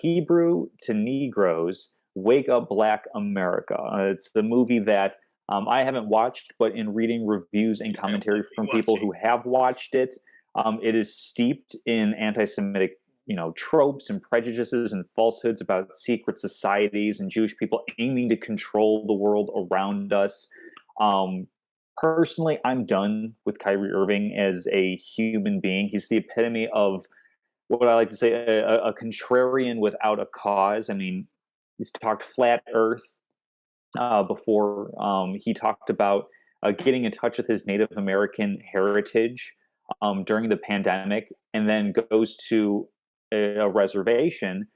Hebrew to Negroes, Wake Up Black America. It's the movie that I haven't watched, but in reading reviews and I will commentary be from people watching. who have watched it, It is steeped in anti-Semitic, tropes and prejudices and falsehoods about secret societies and Jewish people aiming to control the world around us. Um, Personally, I'm done with Kyrie Irving as a human being. He's the epitome of what I like to say a contrarian without a cause. I mean, he's talked flat Earth before. He talked about getting in touch with his Native American heritage during the pandemic, and then goes to a reservation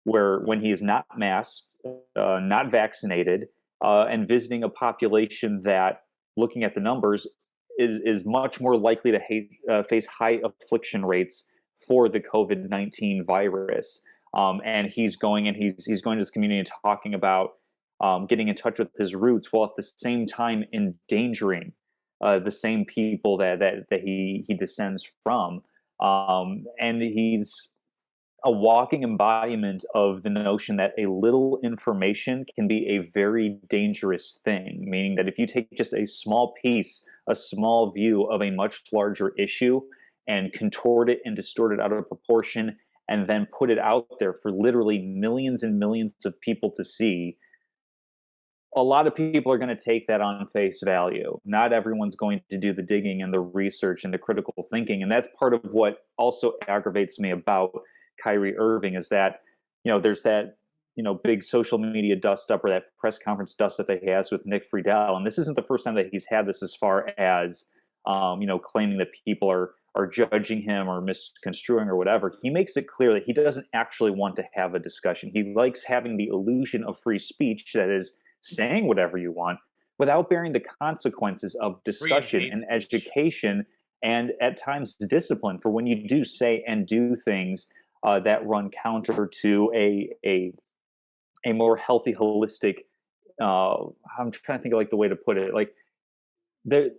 where, when he is not masked, not vaccinated, and visiting a population that, looking at the numbers, is much more likely to face high affliction rates for the COVID-19 virus. And he's going and he's going to this community and talking about getting in touch with his roots, while at the same time endangering the same people that he descends from. And he's a walking embodiment of the notion that a little information can be a very dangerous thing, meaning that if you take just a small piece, a small view of a much larger issue, and contort it and distort it out of proportion, and then put it out there for literally millions and millions of people to see, a lot of people are going to take that on face value. Not everyone's going to do the digging and the research and the critical thinking. And that's part of what also aggravates me about Kyrie Irving, is that, there's that, big social media dust up, or that press conference dust up that he has with Nick Friedel. And this isn't the first time that he's had this, as far as, claiming that people are judging him or misconstruing or whatever. He makes it clear that he doesn't actually want to have a discussion. He likes having the illusion of free speech, that is, saying whatever you want without bearing the consequences of discussion and education, and at times discipline, for when you do say and do things that run counter to a more healthy, holistic. I'm trying to think of the way to put it. Like the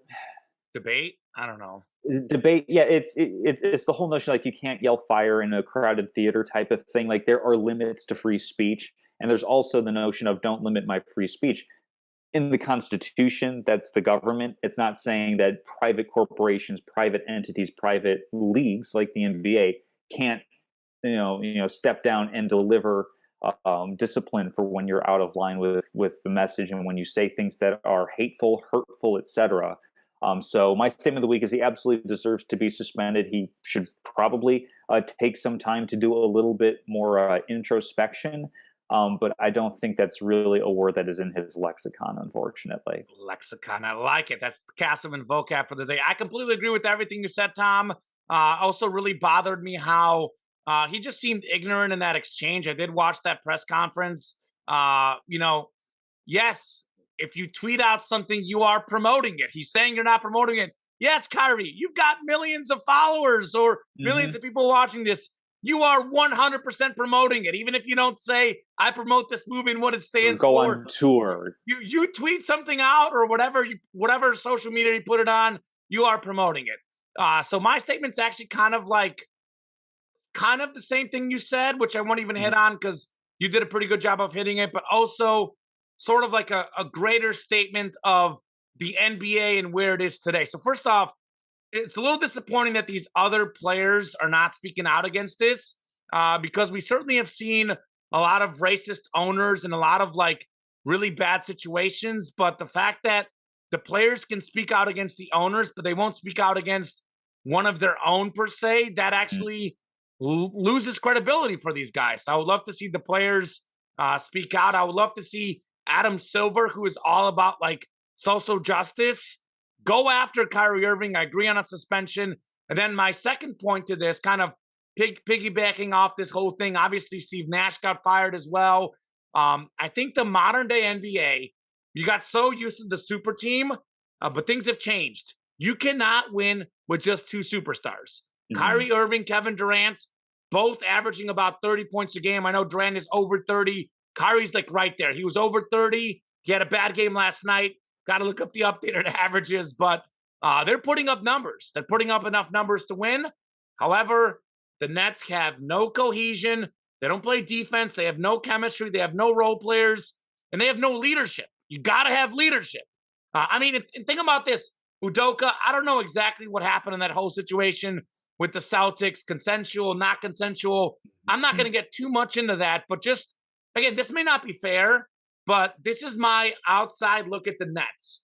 Debate? I don't know. Debate. Yeah, it's the whole notion, you can't yell fire in a crowded theater type of thing. Like, there are limits to free speech. And there's also the notion of don't limit my free speech. In the Constitution, that's the government. It's not saying that private corporations, private entities, private leagues like the NBA can't, step down and deliver discipline for when you're out of line with the message, and when you say things that are hateful, hurtful, etc. So my statement of the week is he absolutely deserves to be suspended. He should probably take some time to do a little bit more introspection. But I don't think that's really a word that is in his lexicon, unfortunately. Lexicon, I like it. That's Castleman vocab for the day. I completely agree with everything you said, Tom. Also really bothered me how he just seemed ignorant in that exchange. I did watch that press conference. Yes, if you tweet out something, you are promoting it. He's saying you're not promoting it. Yes, Kyrie, you've got millions of followers or 1000000s of people watching this. You are 100% promoting it. Even if you don't say, I promote this movie and what it stands for. Go on tour. You tweet something out, or whatever social media you put it on, you are promoting it. So my statement's actually kind of the same thing you said, which I won't even hit on because you did a pretty good job of hitting it, but also sort of like a greater statement of the NBA and where it is today. So first off, it's a little disappointing that these other players are not speaking out against this, because we certainly have seen a lot of racist owners and a lot of really bad situations. But the fact that the players can speak out against the owners, but they won't speak out against one of their own per se, that actually loses credibility for these guys. So I would love to see the players speak out. I would love to see Adam Silver, who is all about social justice, go after Kyrie Irving. I agree on a suspension. And then my second point to this, kind of piggybacking off this whole thing, obviously Steve Nash got fired as well. I think the modern day NBA, you got so used to the super team, but things have changed. You cannot win with just two superstars. Kyrie Irving, Kevin Durant, both averaging about 30 points a game. I know Durant is over 30. Kyrie's right there. He was over 30. He had a bad game last night. Got to look up the updated averages, but they're putting up numbers. They're putting up enough numbers to win. However, the Nets have no cohesion. They don't play defense. They have no chemistry. They have no role players, and they have no leadership. You got to have leadership. And think about this, Udoka. I don't know exactly what happened in that whole situation with the Celtics, consensual, not consensual. I'm not going to get too much into that, but just, again, this may not be fair, but this is my outside look at the Nets.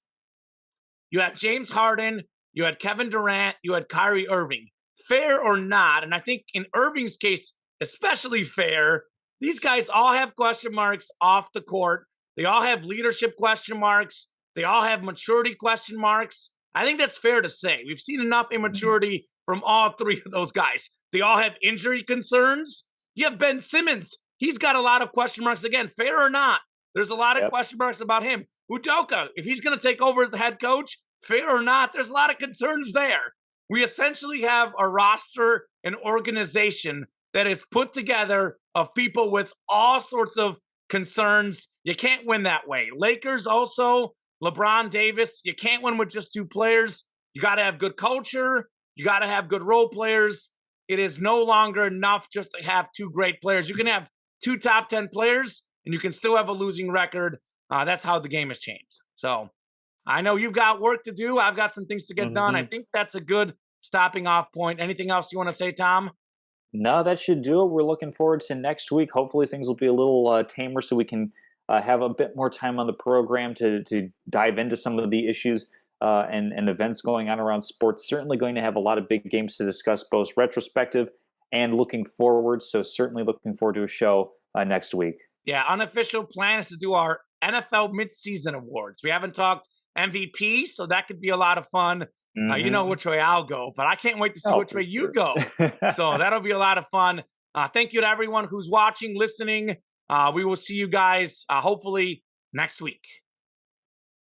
You had James Harden, you had Kevin Durant, you had Kyrie Irving. Fair or not, and I think in Irving's case, especially fair, these guys all have question marks off the court. They all have leadership question marks. They all have maturity question marks. I think that's fair to say. We've seen enough immaturity from all three of those guys. They all have injury concerns. You have Ben Simmons. He's got a lot of question marks. Again, fair or not, there's a lot of question marks about him. Udoka, if he's going to take over as the head coach, fair or not, there's a lot of concerns there. We essentially have a roster, an organization that is put together of people with all sorts of concerns. You can't win that way. Lakers also, LeBron Davis, you can't win with just two players. You got to have good culture. You got to have good role players. It is no longer enough just to have two great players. You can have two top 10 players and you can still have a losing record. That's how the game has changed. So I know you've got work to do. I've got some things to get done. I think that's a good stopping off point. Anything else you want to say, Tom? No, that should do it. We're looking forward to next week. Hopefully things will be a little tamer so we can have a bit more time on the program to dive into some of the issues and events going on around sports. Certainly going to have a lot of big games to discuss, both retrospective and looking forward. So certainly looking forward to a show next week. Yeah, unofficial plan is to do our NFL midseason awards. We haven't talked MVP, so that could be a lot of fun. You know which way I'll go, but I can't wait to see which way you go. So that'll be a lot of fun. Thank you to everyone who's watching, listening. We will see you guys hopefully next week.